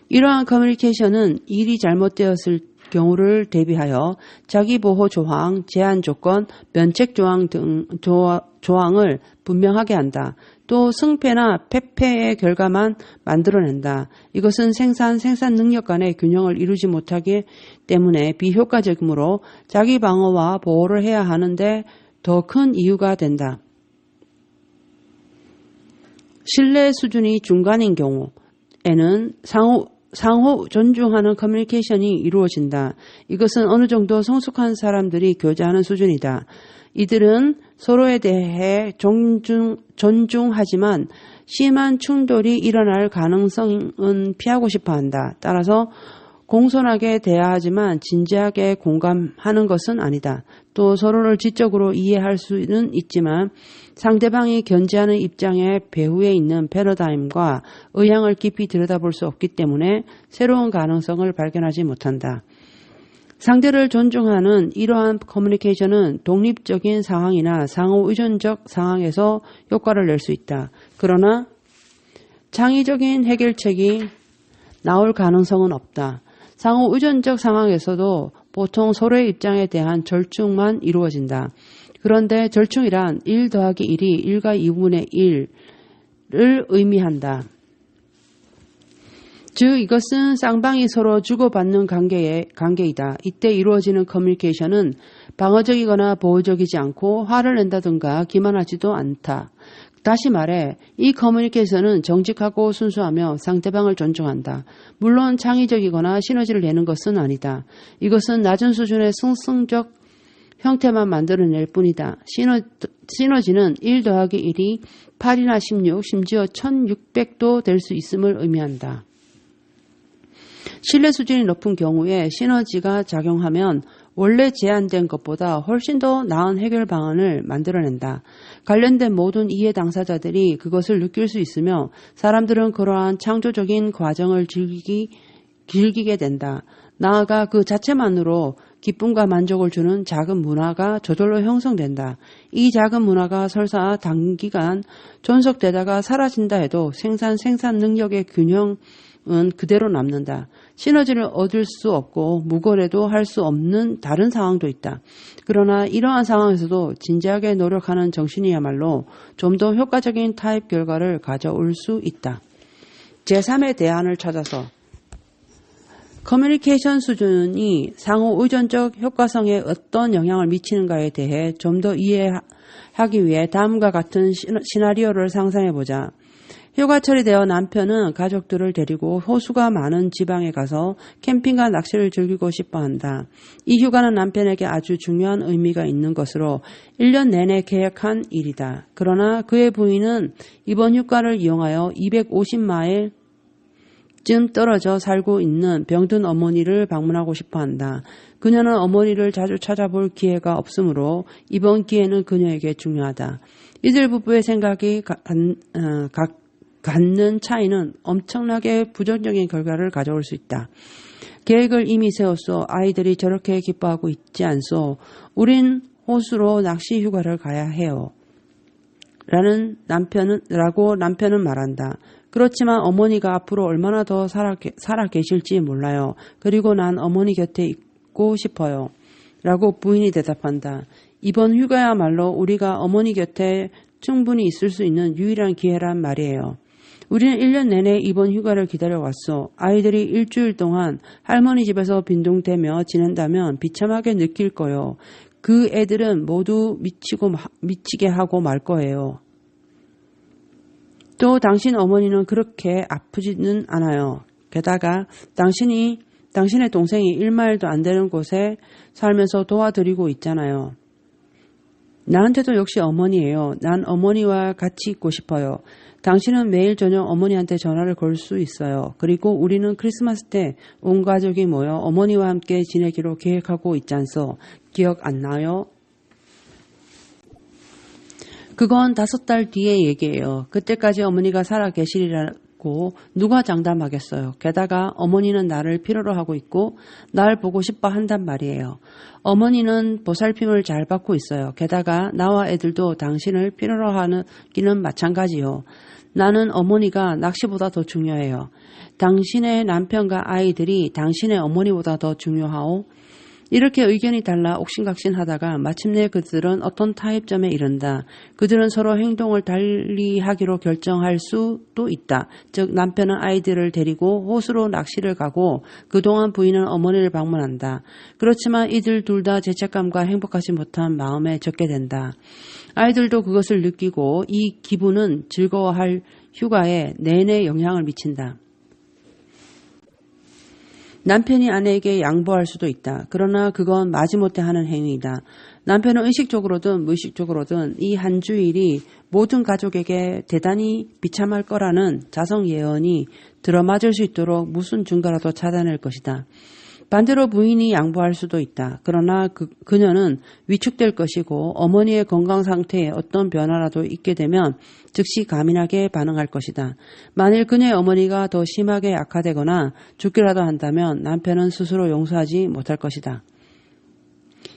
이러한 커뮤니케이션은 일이 잘못되었을 경우를 대비하여 자기보호 조항, 제한 조건, 면책 조항 등 조항을 분명하게 한다. 또 승패나 패패의 결과만 만들어낸다. 이것은 생산 능력 간의 균형을 이루지 못하기 때문에 비효과적이므로 자기 방어와 보호를 해야 하는데 더 큰 이유가 된다. 신뢰 수준이 중간인 경우에는 상호 존중하는 커뮤니케이션이 이루어진다. 이것은 어느 정도 성숙한 사람들이 교제하는 수준이다. 이들은 서로에 대해 존중하지만 심한 충돌이 일어날 가능성은 피하고 싶어 한다. 따라서 공손하게 대화하지만 진지하게 공감하는 것은 아니다. 또 서로를 지적으로 이해할 수는 있지만 상대방이 견지하는 입장의 배후에 있는 패러다임과 의향을 깊이 들여다볼 수 없기 때문에 새로운 가능성을 발견하지 못한다. 상대를 존중하는 이러한 커뮤니케이션은 독립적인 상황이나 상호 의존적 상황에서 효과를 낼 수 있다. 그러나 창의적인 해결책이 나올 가능성은 없다. 상호 의존적 상황에서도 보통 서로의 입장에 대한 절충만 이루어진다. 그런데 절충이란 1 더하기 1이 1과 2분의 1을 의미한다. 즉 이것은 쌍방이 서로 주고받는 관계이다. 이때 이루어지는 커뮤니케이션은 방어적이거나 보호적이지 않고 화를 낸다든가 기만하지도 않다. 다시 말해 이 커뮤니케이션은 정직하고 순수하며 상대방을 존중한다. 물론 창의적이거나 시너지를 내는 것은 아니다. 이것은 낮은 수준의 승승적 형태만 만들어낼 뿐이다. 시너지는 1 더하기 1이 8이나 16, 심지어 1600도 될 수 있음을 의미한다. 신뢰 수준이 높은 경우에 시너지가 작용하면 원래 제안된 것보다 훨씬 더 나은 해결 방안을 만들어낸다. 관련된 모든 이해 당사자들이 그것을 느낄 수 있으며 사람들은 그러한 창조적인 과정을 즐기게 된다. 나아가 그 자체만으로 기쁨과 만족을 주는 작은 문화가 저절로 형성된다. 이 작은 문화가 설사 단기간 존속되다가 사라진다 해도 생산 능력의 균형은 그대로 남는다. 시너지를 얻을 수 없고 무거래도 할 수 없는 다른 상황도 있다. 그러나 이러한 상황에서도 진지하게 노력하는 정신이야말로 좀 더 효과적인 타협 결과를 가져올 수 있다. 제3의 대안을 찾아서 커뮤니케이션 수준이 상호 의존적 효과성에 어떤 영향을 미치는가에 대해 좀 더 이해하기 위해 다음과 같은 시나리오를 상상해보자. 휴가철이 되어 남편은 가족들을 데리고 호수가 많은 지방에 가서 캠핑과 낚시를 즐기고 싶어 한다. 이 휴가는 남편에게 아주 중요한 의미가 있는 것으로 1년 내내 계획한 일이다. 그러나 그의 부인은 이번 휴가를 이용하여 250마일 쯤 떨어져 살고 있는 병든 어머니를 방문하고 싶어 한다. 그녀는 어머니를 자주 찾아볼 기회가 없으므로 이번 기회는 그녀에게 중요하다. 이들 부부의 생각이 갖는 차이는 엄청나게 부정적인 결과를 가져올 수 있다. 계획을 이미 세웠소. 아이들이 저렇게 기뻐하고 있지 않소. 우린 호수로 낚시 휴가를 가야 해요. 라고 남편은 말한다. 그렇지만 어머니가 앞으로 얼마나 더 살아 계실지 몰라요. 그리고 난 어머니 곁에 있고 싶어요. 라고 부인이 대답한다. 이번 휴가야말로 우리가 어머니 곁에 충분히 있을 수 있는 유일한 기회란 말이에요. 우리는 1년 내내 이번 휴가를 기다려왔어. 아이들이 일주일 동안 할머니 집에서 빈둥대며 지낸다면 비참하게 느낄 거요. 그 애들은 모두 미치게 하고 말 거예요. 또 당신 어머니는 그렇게 아프지는 않아요. 게다가 당신의 동생이 1마일도 안 되는 곳에 살면서 도와드리고 있잖아요. 나한테도 역시 어머니예요. 난 어머니와 같이 있고 싶어요. 당신은 매일 저녁 어머니한테 전화를 걸 수 있어요. 그리고 우리는 크리스마스 때 온 가족이 모여 어머니와 함께 지내기로 계획하고 있잖소. 기억 안 나요? 그건 5달 뒤의 얘기예요. 그때까지 어머니가 살아 계시리라고 누가 장담하겠어요. 게다가 어머니는 나를 필요로 하고 있고 날 보고 싶어 한단 말이에요. 어머니는 보살핌을 잘 받고 있어요. 게다가 나와 애들도 당신을 필요로 하기는 마찬가지요. 나는 어머니가 낚시보다 더 중요해요. 당신의 남편과 아이들이 당신의 어머니보다 더 중요하오. 이렇게 의견이 달라 옥신각신하다가 마침내 그들은 어떤 타협점에 이른다. 그들은 서로 행동을 달리하기로 결정할 수도 있다. 즉 남편은 아이들을 데리고 호수로 낚시를 가고 그동안 부인은 어머니를 방문한다. 그렇지만 이들 둘 다 죄책감과 행복하지 못한 마음에 젖게 된다. 아이들도 그것을 느끼고 이 기분은 즐거워할 휴가에 내내 영향을 미친다. 남편이 아내에게 양보할 수도 있다. 그러나 그건 마지못해 하는 행위이다. 남편은 의식적으로든 무의식적으로든 이 한 주일이 모든 가족에게 대단히 비참할 거라는 자성 예언이 들어맞을 수 있도록 무슨 증거라도 찾아낼 것이다. 반대로 부인이 양보할 수도 있다. 그러나 그녀는 위축될 것이고 어머니의 건강 상태에 어떤 변화라도 있게 되면 즉시 가민하게 반응할 것이다. 만일 그녀의 어머니가 더 심하게 악화되거나 죽기라도 한다면 남편은 스스로 용서하지 못할 것이다.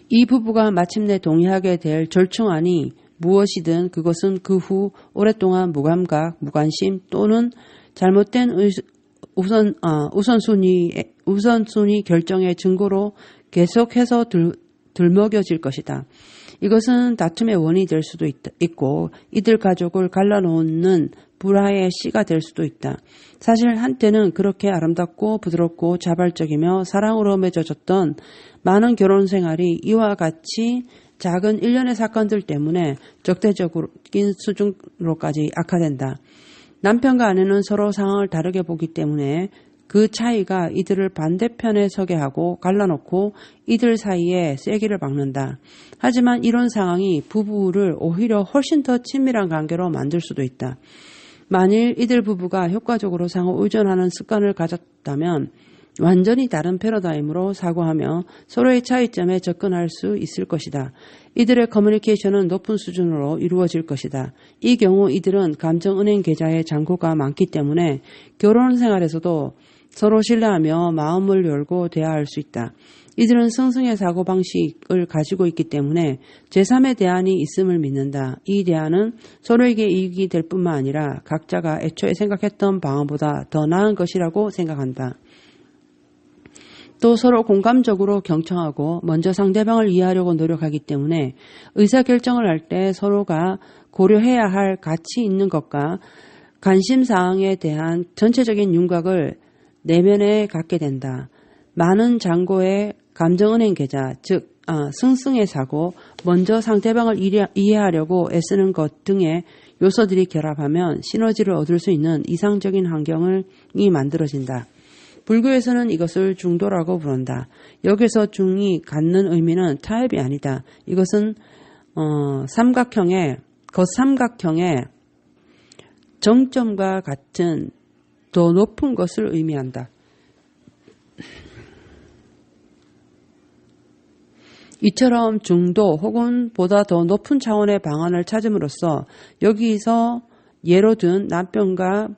이 부부가 마침내 동의하게 될 절충안이 무엇이든 그것은 그 후 오랫동안 무감각, 무관심 또는 잘못된 우선순위 결정의 증거로 계속해서 들먹여질 것이다. 이것은 다툼의 원인이 될 수도 있고 이들 가족을 갈라놓는 불화의 씨가 될 수도 있다. 사실 한때는 그렇게 아름답고 부드럽고 자발적이며 사랑으로 맺어졌던 많은 결혼 생활이 이와 같이 작은 일련의 사건들 때문에 적대적인 수준으로까지 악화된다. 남편과 아내는 서로 상황을 다르게 보기 때문에 그 차이가 이들을 반대편에 서게 하고 갈라놓고 이들 사이에 쐐기를 박는다. 하지만 이런 상황이 부부를 오히려 훨씬 더 친밀한 관계로 만들 수도 있다. 만일 이들 부부가 효과적으로 상호 의존하는 습관을 가졌다면 완전히 다른 패러다임으로 사고하며 서로의 차이점에 접근할 수 있을 것이다. 이들의 커뮤니케이션은 높은 수준으로 이루어질 것이다. 이 경우 이들은 감정은행 계좌에 잔고가 많기 때문에 결혼 생활에서도 서로 신뢰하며 마음을 열고 대화할 수 있다. 이들은 성승의 사고방식을 가지고 있기 때문에 제3의 대안이 있음을 믿는다. 이 대안은 서로에게 이익이 될 뿐만 아니라 각자가 애초에 생각했던 방안보다 더 나은 것이라고 생각한다. 또 서로 공감적으로 경청하고 먼저 상대방을 이해하려고 노력하기 때문에 의사결정을 할 때 서로가 고려해야 할 가치 있는 것과 관심사항에 대한 전체적인 윤곽을 내면에 갖게 된다. 많은 잔고의 감정은행 계좌, 즉 승승의 사고, 먼저 상대방을 이해하려고 애쓰는 것 등의 요소들이 결합하면 시너지를 얻을 수 있는 이상적인 환경이 만들어진다. 불교에서는 이것을 중도라고 부른다. 여기서 중이 갖는 의미는 타협이 아니다. 이것은 겉삼각형의 정점과 같은 더 높은 것을 의미한다. 이처럼 중도 혹은 보다 더 높은 차원의 방안을 찾음으로써 여기서 예로 든 남편과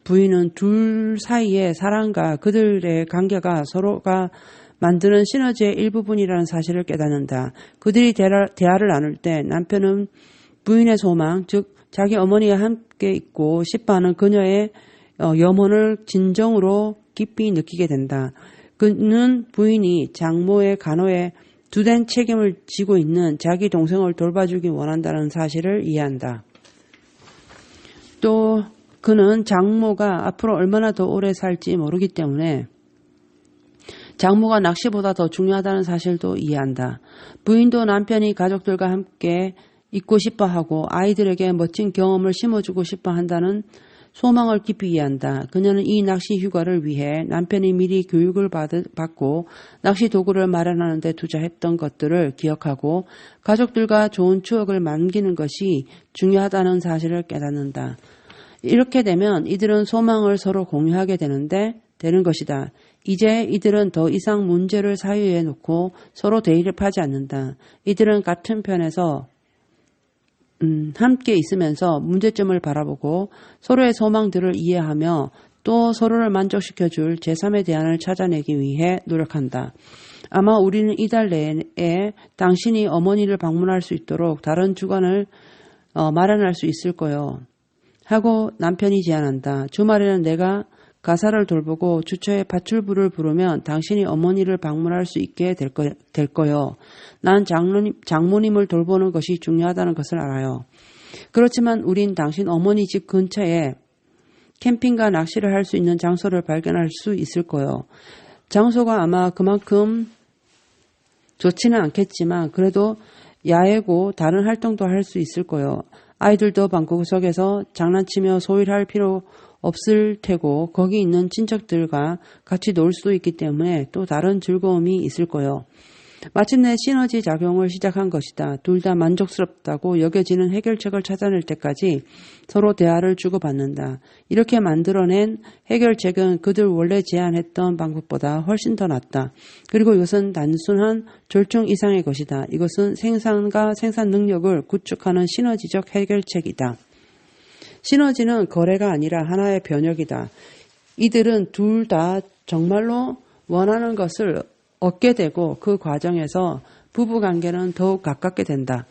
부인은 둘 사이의 사랑과 그들의 관계가 서로가 만드는 시너지의 일부분이라는 사실을 깨닫는다. 그들이 대화를 나눌 때 남편은 부인의 소망, 즉 자기 어머니와 함께 있고 싶어하는 그녀의 염원을 진정으로 깊이 느끼게 된다. 그는 부인이 장모의 간호에 주된 책임을 지고 있는 자기 동생을 돌봐주기 원한다는 사실을 이해한다. 또 그는 장모가 앞으로 얼마나 더 오래 살지 모르기 때문에 장모가 낚시보다 더 중요하다는 사실도 이해한다. 부인도 남편이 가족들과 함께 있고 싶어하고 아이들에게 멋진 경험을 심어주고 싶어 한다는 소망을 깊이 이해한다. 그녀는 이 낚시 휴가를 위해 남편이 미리 교육을 받고 낚시 도구를 마련하는 데 투자했던 것들을 기억하고 가족들과 좋은 추억을 남기는 것이 중요하다는 사실을 깨닫는다. 이렇게 되면 이들은 소망을 서로 공유하게 되는 것이다. 이제 이들은 더 이상 문제를 사유에 놓고 서로 대립하지 않는다. 이들은 같은 편에서 함께 있으면서 문제점을 바라보고 서로의 소망들을 이해하며 또 서로를 만족시켜줄 제3의 대안을 찾아내기 위해 노력한다. 아마 우리는 이달 내에 당신이 어머니를 방문할 수 있도록 다른 주간을 마련할 수 있을 거요. 하고 남편이 제안한다. 주말에는 내가 가사를 돌보고 주초에 밧줄부를 부르면 당신이 어머니를 방문할 수 있게 될 거요. 난 장모님을 돌보는 것이 중요하다는 것을 알아요. 그렇지만 우린 당신 어머니 집 근처에 캠핑과 낚시를 할 수 있는 장소를 발견할 수 있을 거요. 장소가 아마 그만큼 좋지는 않겠지만 그래도 야외고 다른 활동도 할 수 있을 거요. 아이들도 방구석에서 장난치며 소일할 필요 없을 테고 거기 있는 친척들과 같이 놀 수도 있기 때문에 또 다른 즐거움이 있을 거요. 마침내 시너지 작용을 시작한 것이다. 둘 다 만족스럽다고 여겨지는 해결책을 찾아낼 때까지 서로 대화를 주고받는다. 이렇게 만들어낸 해결책은 그들 원래 제안했던 방법보다 훨씬 더 낫다. 그리고 이것은 단순한 절충 이상의 것이다. 이것은 생산과 생산 능력을 구축하는 시너지적 해결책이다. 시너지는 거래가 아니라 하나의 변혁이다. 이들은 둘 다 정말로 원하는 것을 얻게 되고 그 과정에서 부부관계는 더욱 가깝게 된다.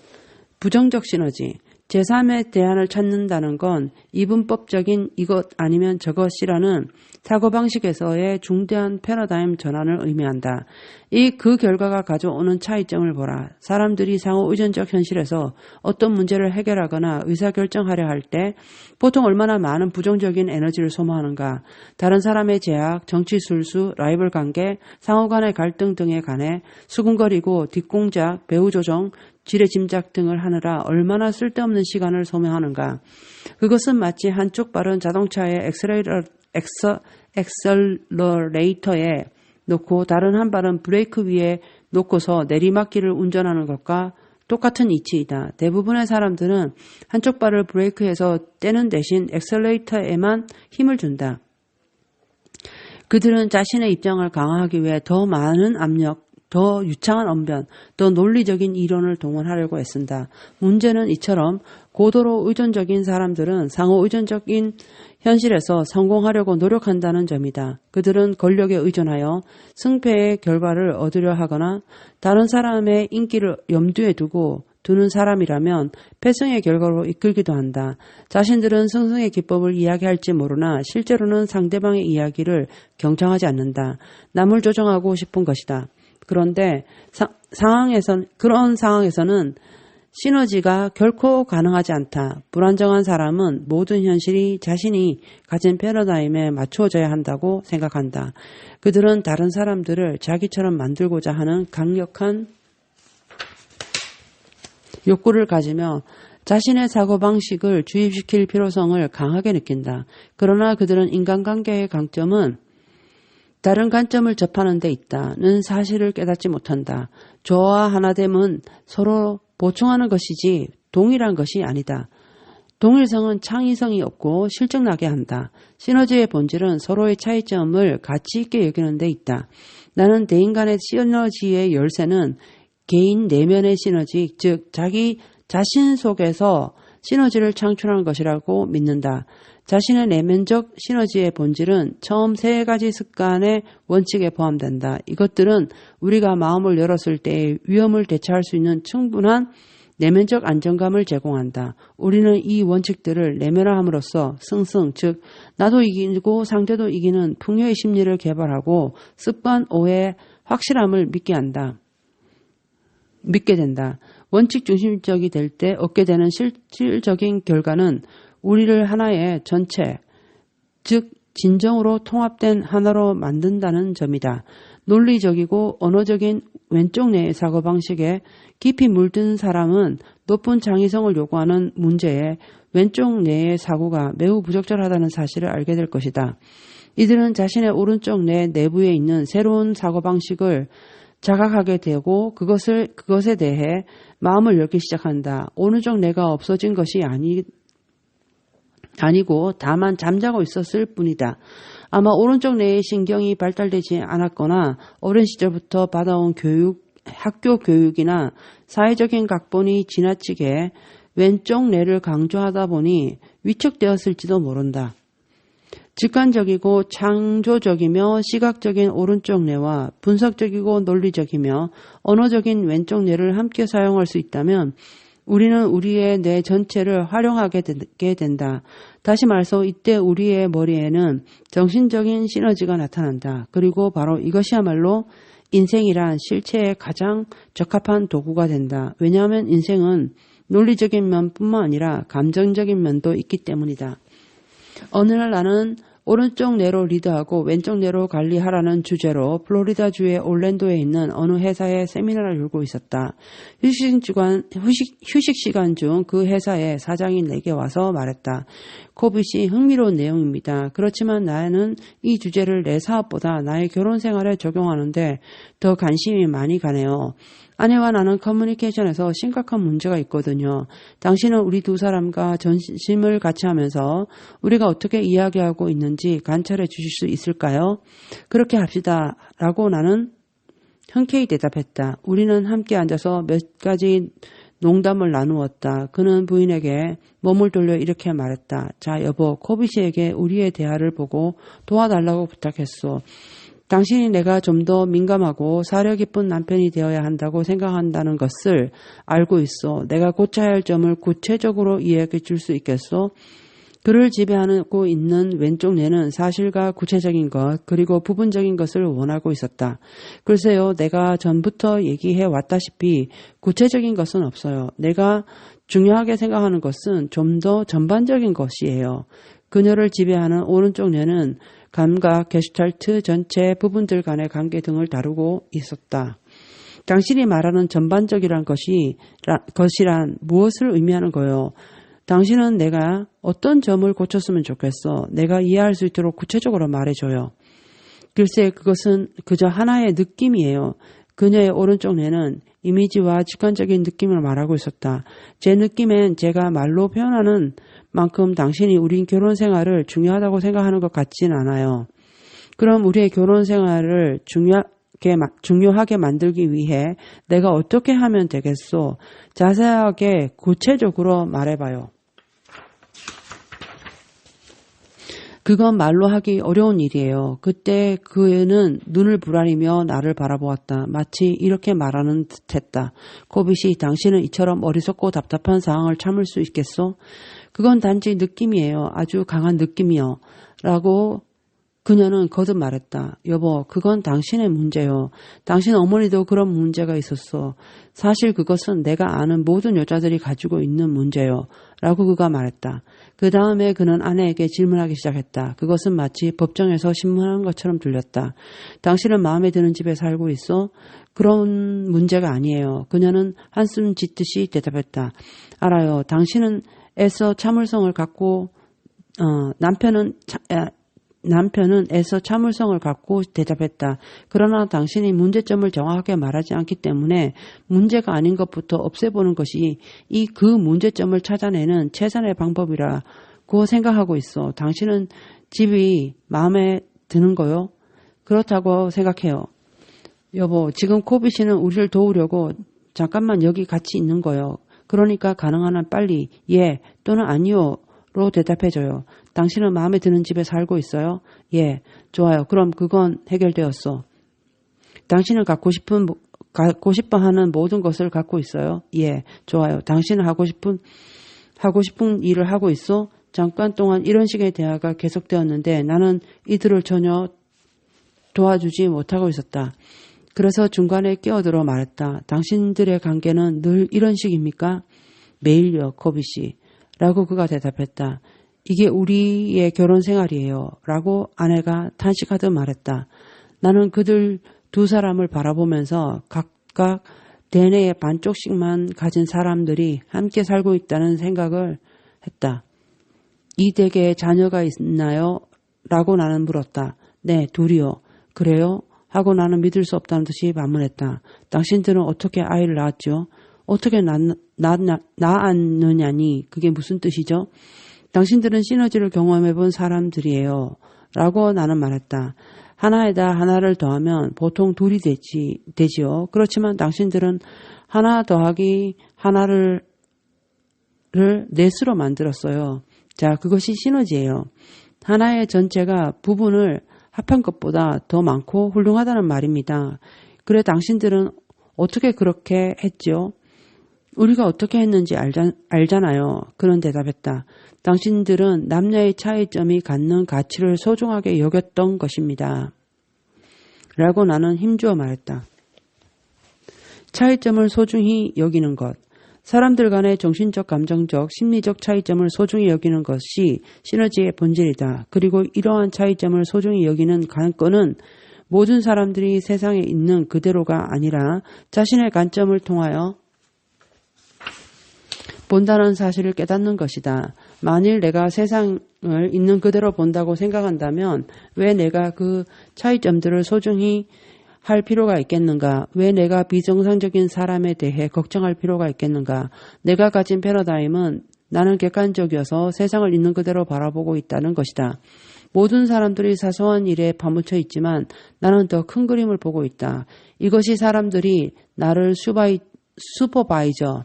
부정적 시너지. 제3의 대안을 찾는다는 건 이분법적인 이것 아니면 저것이라는 사고방식에서의 중대한 패러다임 전환을 의미한다. 그 결과가 가져오는 차이점을 보라. 사람들이 상호 의존적 현실에서 어떤 문제를 해결하거나 의사결정하려 할 때 보통 얼마나 많은 부정적인 에너지를 소모하는가. 다른 사람의 제약, 정치 술수, 라이벌 관계, 상호 간의 갈등 등에 관해 수군거리고 뒷공작, 배후 조정, 지레짐작 등을 하느라 얼마나 쓸데없는 시간을 소모하는가. 그것은 마치 한쪽 발은 자동차의 엑셀러레이터에 놓고 다른 한 발은 브레이크 위에 놓고서 내리막길을 운전하는 것과 똑같은 이치이다. 대부분의 사람들은 한쪽 발을 브레이크에서 떼는 대신 엑셀레이터에만 힘을 준다. 그들은 자신의 입장을 강화하기 위해 더 많은 압력, 더 유창한 언변, 더 논리적인 이론을 동원하려고 애쓴다. 문제는 이처럼 고도로 의존적인 사람들은 상호 의존적인 현실에서 성공하려고 노력한다는 점이다. 그들은 권력에 의존하여 승패의 결과를 얻으려 하거나 다른 사람의 인기를 염두에 두는 사람이라면 패승의 결과로 이끌기도 한다. 자신들은 승승의 기법을 이야기할지 모르나 실제로는 상대방의 이야기를 경청하지 않는다. 남을 조정하고 싶은 것이다. 그런데 그런 상황에서는 시너지가 결코 가능하지 않다. 불안정한 사람은 모든 현실이 자신이 가진 패러다임에 맞추어져야 한다고 생각한다. 그들은 다른 사람들을 자기처럼 만들고자 하는 강력한 욕구를 가지며 자신의 사고방식을 주입시킬 필요성을 강하게 느낀다. 그러나 그들은 인간관계의 강점은 다른 관점을 접하는 데 있다는 사실을 깨닫지 못한다. 저와 하나됨은 서로 보충하는 것이지 동일한 것이 아니다. 동일성은 창의성이 없고 실증나게 한다. 시너지의 본질은 서로의 차이점을 가치 있게 여기는 데 있다. 나는 대인 간의 시너지의 열쇠는 개인 내면의 시너지, 즉 자기 자신 속에서 시너지를 창출하는 것이라고 믿는다. 자신의 내면적 시너지의 본질은 처음 3가지 습관의 원칙에 포함된다. 이것들은 우리가 마음을 열었을 때의 위험을 대처할 수 있는 충분한 내면적 안정감을 제공한다. 우리는 이 원칙들을 내면화함으로써 승승, 즉 나도 이기고 상대도 이기는 풍요의 심리를 개발하고 습관 5의 확실함을 믿게 된다. 원칙 중심적이 될 때 얻게 되는 실질적인 결과는 우리를 하나의 전체, 즉 진정으로 통합된 하나로 만든다는 점이다. 논리적이고 언어적인 왼쪽 뇌의 사고방식에 깊이 물든 사람은 높은 창의성을 요구하는 문제에 왼쪽 뇌의 사고가 매우 부적절하다는 사실을 알게 될 것이다. 이들은 자신의 오른쪽 뇌 내부에 있는 새로운 사고방식을 자각하게 되고 그것에 대해 마음을 열기 시작한다. 오른쪽 뇌가 없어진 것이 아니고 다만 잠자고 있었을 뿐이다. 아마 오른쪽 뇌의 신경이 발달되지 않았거나 어린 시절부터 받아온 학교 교육이나 사회적인 각본이 지나치게 왼쪽 뇌를 강조하다 보니 위축되었을지도 모른다. 직관적이고 창조적이며 시각적인 오른쪽 뇌와 분석적이고 논리적이며 언어적인 왼쪽 뇌를 함께 사용할 수 있다면 우리는 우리의 뇌 전체를 활용하게 된다. 다시 말해서 이때 우리의 머리에는 정신적인 시너지가 나타난다. 그리고 바로 이것이야말로 인생이란 실체에 가장 적합한 도구가 된다. 왜냐하면 인생은 논리적인 면뿐만 아니라 감정적인 면도 있기 때문이다. 어느 날 나는 오른쪽 뇌로 리드하고 왼쪽 뇌로 관리하라는 주제로 플로리다주의 올랜도에 있는 어느 회사의 세미나를 열고 있었다. 휴식 시간 중 그 회사의 사장이 내게 와서 말했다. 코빗이 흥미로운 내용입니다. 그렇지만 나는 이 주제를 내 사업보다 나의 결혼 생활에 적용하는데 더 관심이 많이 가네요. 아내와 나는 커뮤니케이션에서 심각한 문제가 있거든요. 당신은 우리 두 사람과 전심을 같이 하면서 우리가 어떻게 이야기하고 있는지 관찰해 주실 수 있을까요? 그렇게 합시다. 라고 나는 흔쾌히 대답했다. 우리는 함께 앉아서 몇 가지 농담을 나누었다. 그는 부인에게 몸을 돌려 이렇게 말했다. 자, 여보, 코빗이에게 우리의 대화를 보고 도와달라고 부탁했소. 당신이 내가 좀 더 민감하고 사려 깊은 남편이 되어야 한다고 생각한다는 것을 알고 있어. 내가 고쳐야 할 점을 구체적으로 이야기해 줄 수 있겠소? 그를 지배하고 있는 왼쪽 뇌는 사실과 구체적인 것 그리고 부분적인 것을 원하고 있었다. 글쎄요. 내가 전부터 얘기해 왔다시피 구체적인 것은 없어요. 내가 중요하게 생각하는 것은 좀 더 전반적인 것이에요. 그녀를 지배하는 오른쪽 뇌는 감각, 게슈탈트 전체 부분들 간의 관계 등을 다루고 있었다. 당신이 말하는 전반적이란 것이란 무엇을 의미하는 거요? 당신은 내가 어떤 점을 고쳤으면 좋겠어? 내가 이해할 수 있도록 구체적으로 말해줘요. 글쎄 그것은 그저 하나의 느낌이에요. 그녀의 오른쪽 뇌는 이미지와 직관적인 느낌을 말하고 있었다. 제 느낌엔 제가 말로 표현하는 만큼 당신이 우리 결혼 생활을 중요하다고 생각하는 것 같진 않아요. 그럼 우리의 결혼 생활을 중요하게 만들기 위해 내가 어떻게 하면 되겠소? 자세하게 구체적으로 말해봐요. 그건 말로 하기 어려운 일이에요. 그때 그는 눈을 부라리며 나를 바라보았다. 마치 이렇게 말하는 듯했다. 코빗이 당신은 이처럼 어리석고 답답한 상황을 참을 수 있겠소? 그건 단지 느낌이에요. 아주 강한 느낌이요. 라고 그녀는 거듭 말했다. 여보, 그건 당신의 문제요. 당신 어머니도 그런 문제가 있었어. 사실 그것은 내가 아는 모든 여자들이 가지고 있는 문제요. 라고 그가 말했다. 그 다음에 그는 아내에게 질문하기 시작했다. 그것은 마치 법정에서 신문하는 것처럼 들렸다. 당신은 마음에 드는 집에 살고 있어? 그런 문제가 아니에요. 그녀는 한숨 짓듯이 대답했다. 알아요. 당신은 애써 참을성을 갖고 남편은 애써 참을성을 갖고 대답했다. 그러나 당신이 문제점을 정확하게 말하지 않기 때문에 문제가 아닌 것부터 없애보는 것이 그 문제점을 찾아내는 최선의 방법이라고 생각하고 있어. 당신은 집이 마음에 드는 거요? 그렇다고 생각해요. 여보, 지금 코빗이는 우리를 도우려고 잠깐만 여기 같이 있는 거요. 그러니까 가능한 한 빨리 예 또는 아니요로 대답해줘요. 당신은 마음에 드는 집에 살고 있어요? 예, 좋아요. 그럼 그건 해결되었어. 당신은 갖고 싶어 하는 모든 것을 갖고 있어요? 예, 좋아요. 당신은 하고 싶은 일을 하고 있어? 잠깐 동안 이런 식의 대화가 계속되었는데 나는 이들을 전혀 도와주지 못하고 있었다. 그래서 중간에 끼어들어 말했다. 당신들의 관계는 늘 이런 식입니까? 매일요, 코빗이. 라고 그가 대답했다. 이게 우리의 결혼 생활이에요. 라고 아내가 탄식하듯 말했다. 나는 그들 두 사람을 바라보면서 각각 대뇌의 반쪽씩만 가진 사람들이 함께 살고 있다는 생각을 했다. 이 댁에 자녀가 있나요? 라고 나는 물었다. 네, 둘이요. 그래요? 하고 나는 믿을 수 없다는 듯이 반문했다. 당신들은 어떻게 아이를 낳았죠? 어떻게 낳았느냐니 그게 무슨 뜻이죠? 당신들은 시너지를 경험해본 사람들이에요. 라고 나는 말했다. 하나에다 하나를 더하면 보통 둘이 되지요. 그렇지만 당신들은 하나 더하기 하나를 넷으로 만들었어요. 자, 그것이 시너지예요. 하나의 전체가 부분을 합한 것보다 더 많고 훌륭하다는 말입니다. 그래 당신들은 어떻게 그렇게 했죠? 우리가 어떻게 했는지 알잖아요. 그는 대답했다. 당신들은 남녀의 차이점이 갖는 가치를 소중하게 여겼던 것입니다. 라고 나는 힘주어 말했다. 차이점을 소중히 여기는 것. 사람들 간의 정신적, 감정적, 심리적 차이점을 소중히 여기는 것이 시너지의 본질이다. 그리고 이러한 차이점을 소중히 여기는 관건은 모든 사람들이 세상에 있는 그대로가 아니라 자신의 관점을 통하여 본다는 사실을 깨닫는 것이다. 만일 내가 세상을 있는 그대로 본다고 생각한다면 왜 내가 그 차이점들을 소중히 할 필요가 있겠는가? 왜 내가 비정상적인 사람에 대해 걱정할 필요가 있겠는가? 내가 가진 패러다임은 나는 객관적이어서 세상을 있는 그대로 바라보고 있다는 것이다. 모든 사람들이 사소한 일에 파묻혀 있지만 나는 더 큰 그림을 보고 있다. 이것이 사람들이 나를 슈퍼바이저라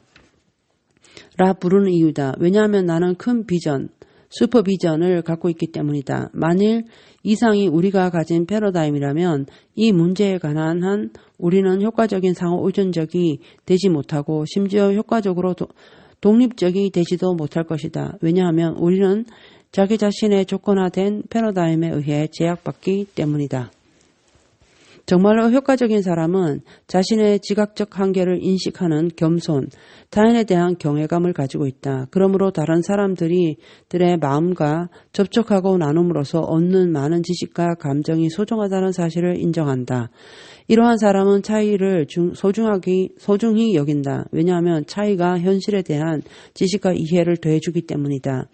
부르는 이유다. 왜냐하면 나는 큰 비전, 슈퍼비전을 갖고 있기 때문이다. 만일 이상이 우리가 가진 패러다임이라면 이 문제에 관한 한 우리는 효과적인 상호 의존적이 되지 못하고 심지어 효과적으로 독립적이 되지도 못할 것이다. 왜냐하면 우리는 자기 자신의 조건화된 패러다임에 의해 제약받기 때문이다. 정말로 효과적인 사람은 자신의 지각적 한계를 인식하는 겸손, 타인에 대한 경외감을 가지고 있다. 그러므로 다른 사람들의 마음과 접촉하고 나눔으로써 얻는 많은 지식과 감정이 소중하다는 사실을 인정한다. 이러한 사람은 차이를 소중히 여긴다. 왜냐하면 차이가 현실에 대한 지식과 이해를 더해주기 때문이다.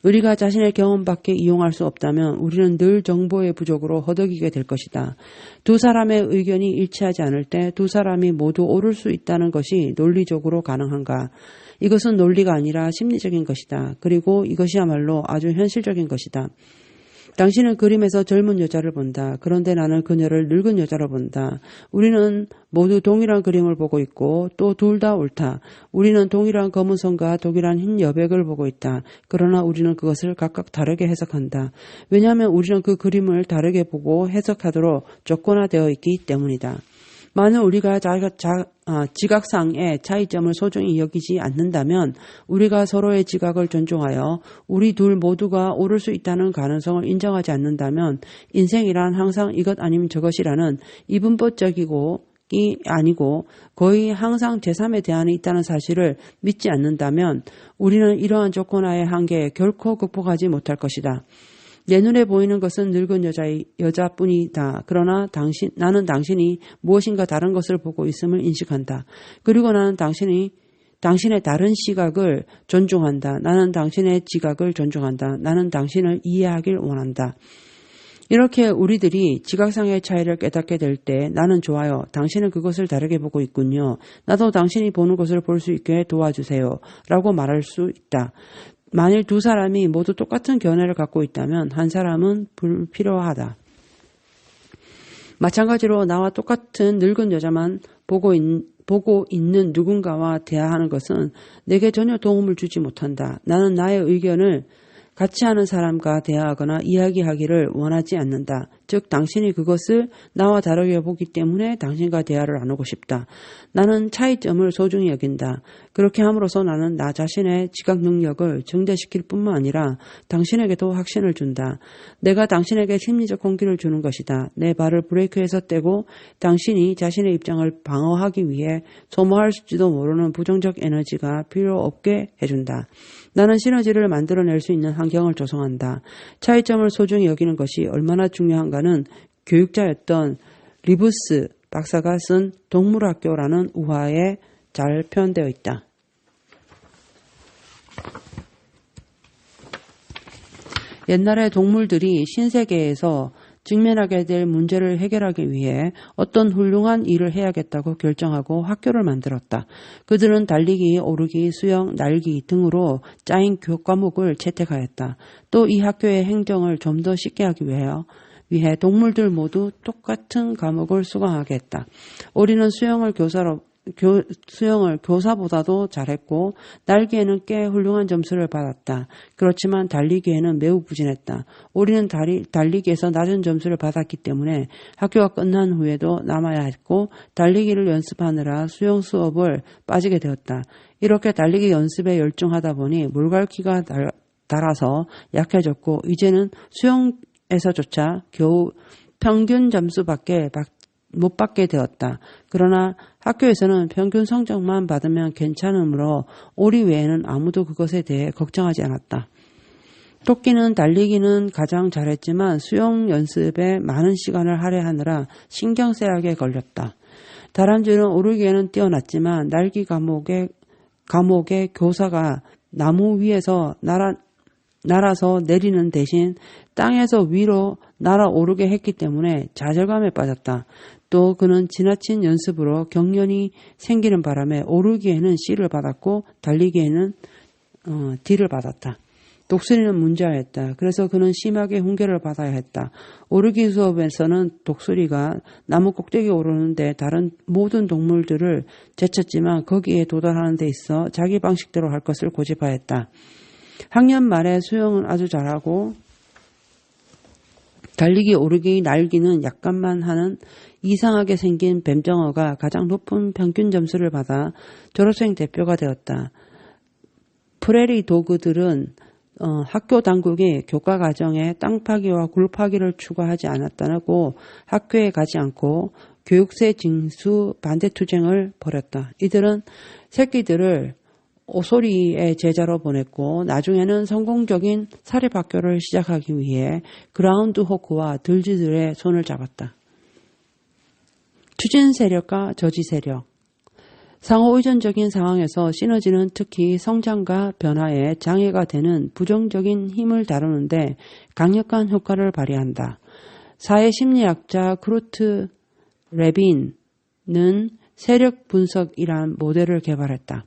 우리가 자신의 경험밖에 이용할 수 없다면 우리는 늘 정보의 부족으로 허덕이게 될 것이다. 두 사람의 의견이 일치하지 않을 때 두 사람이 모두 옳을 수 있다는 것이 논리적으로 가능한가? 이것은 논리가 아니라 심리적인 것이다. 그리고 이것이야말로 아주 현실적인 것이다. 당신은 그림에서 젊은 여자를 본다. 그런데 나는 그녀를 늙은 여자로 본다. 우리는 모두 동일한 그림을 보고 있고 또 둘 다 옳다. 우리는 동일한 검은 선과 동일한 흰 여백을 보고 있다. 그러나 우리는 그것을 각각 다르게 해석한다. 왜냐하면 우리는 그 그림을 다르게 보고 해석하도록 조건화되어 있기 때문이다. 만일 우리가 지각상의 차이점을 소중히 여기지 않는다면 우리가 서로의 지각을 존중하여 우리 둘 모두가 옳을 수 있다는 가능성을 인정하지 않는다면 인생이란 항상 이것 아니면 저것이라는 이분법적이고 아니고 거의 항상 제3의 대안이 있다는 사실을 믿지 않는다면 우리는 이러한 조건화의 한계에 결코 극복하지 못할 것이다. 내 눈에 보이는 것은 늙은 여자뿐이다. 그러나 나는 당신이 무엇인가 다른 것을 보고 있음을 인식한다. 그리고 나는 당신의 다른 시각을 존중한다. 나는 당신의 지각을 존중한다. 나는 당신을 이해하길 원한다. 이렇게 우리들이 지각상의 차이를 깨닫게 될 때 나는 좋아요. 당신은 그것을 다르게 보고 있군요. 나도 당신이 보는 것을 볼 수 있게 도와주세요. 라고 말할 수 있다. 만일 두 사람이 모두 똑같은 견해를 갖고 있다면 한 사람은 불필요하다. 마찬가지로 나와 똑같은 늙은 여자만 보고 있는 누군가와 대화하는 것은 내게 전혀 도움을 주지 못한다. 나는 나의 의견을 같이 하는 사람과 대화하거나 이야기하기를 원하지 않는다. 즉 당신이 그것을 나와 다르게 보기 때문에 당신과 대화를 나누고 싶다. 나는 차이점을 소중히 여긴다. 그렇게 함으로써 나는 나 자신의 지각 능력을 증대시킬 뿐만 아니라 당신에게도 확신을 준다. 내가 당신에게 심리적 공기를 주는 것이다. 내 발을 브레이크에서 떼고 당신이 자신의 입장을 방어하기 위해 소모할지도 모르는 부정적 에너지가 필요 없게 해준다. 나는 시너지를 만들어낼 수 있는 환경을 조성한다. 차이점을 소중히 여기는 것이 얼마나 중요한가는 교육자였던 리브스 박사가 쓴 동물학교라는 우화에 잘 표현되어 있다. 옛날에 동물들이 신세계에서 직면하게 될 문제를 해결하기 위해 어떤 훌륭한 일을 해야겠다고 결정하고 학교를 만들었다. 그들은 달리기, 오르기, 수영, 날기 등으로 짜인 과목을 채택하였다. 또 이 학교의 행정을 좀 더 쉽게 하기 위해 동물들 모두 똑같은 과목을 수강하게 했다. 우리는 수영을 교사보다도 잘했고 날기에는 꽤 훌륭한 점수를 받았다. 그렇지만 달리기에는 매우 부진했다. 우리는 달리기에서 낮은 점수를 받았기 때문에 학교가 끝난 후에도 남아야 했고 달리기를 연습하느라 수영 수업을 빠지게 되었다. 이렇게 달리기 연습에 열중하다 보니 물갈퀴가 닳아서 약해졌고 이제는 수영에서조차 겨우 평균 점수밖에 못 받게 되었다. 그러나 학교에서는 평균 성적만 받으면 괜찮으므로 우리 외에는 아무도 그것에 대해 걱정하지 않았다. 토끼는 달리기는 가장 잘했지만 수영 연습에 많은 시간을 할애하느라 신경쇠약에 걸렸다. 다람쥐는 오르기에는 뛰어났지만 날기 과목의 교사가 나무 위에서 날아서 내리는 대신 땅에서 위로 날아오르게 했기 때문에 좌절감에 빠졌다. 또 그는 지나친 연습으로 경련이 생기는 바람에 오르기에는 C를 받았고 달리기에는 D를 받았다. 독수리는 문제아였다. 그래서 그는 심하게 훈계를 받아야 했다. 오르기 수업에서는 독수리가 나무 꼭대기에 오르는데 다른 모든 동물들을 제쳤지만 거기에 도달하는 데 있어 자기 방식대로 할 것을 고집하였다. 학년 말에 수영은 아주 잘하고 달리기, 오르기, 날기는 약간만 하는 이상하게 생긴 뱀정어가 가장 높은 평균 점수를 받아 졸업생 대표가 되었다. 프레리 도그들은 학교 당국이 교과 과정에 땅 파기와 굴 파기를 추가하지 않았다고 학교에 가지 않고 교육세 징수 반대 투쟁을 벌였다. 이들은 새끼들을 오소리의 제자로 보냈고 나중에는 성공적인 사립학교를 시작하기 위해 그라운드 호크와 들쥐들의 손을 잡았다. 추진 세력과 저지 세력. 상호 의존적인 상황에서 시너지는 특히 성장과 변화에 장애가 되는 부정적인 힘을 다루는데 강력한 효과를 발휘한다. 사회심리학자 크루트 레빈은 세력 분석이란 모델을 개발했다.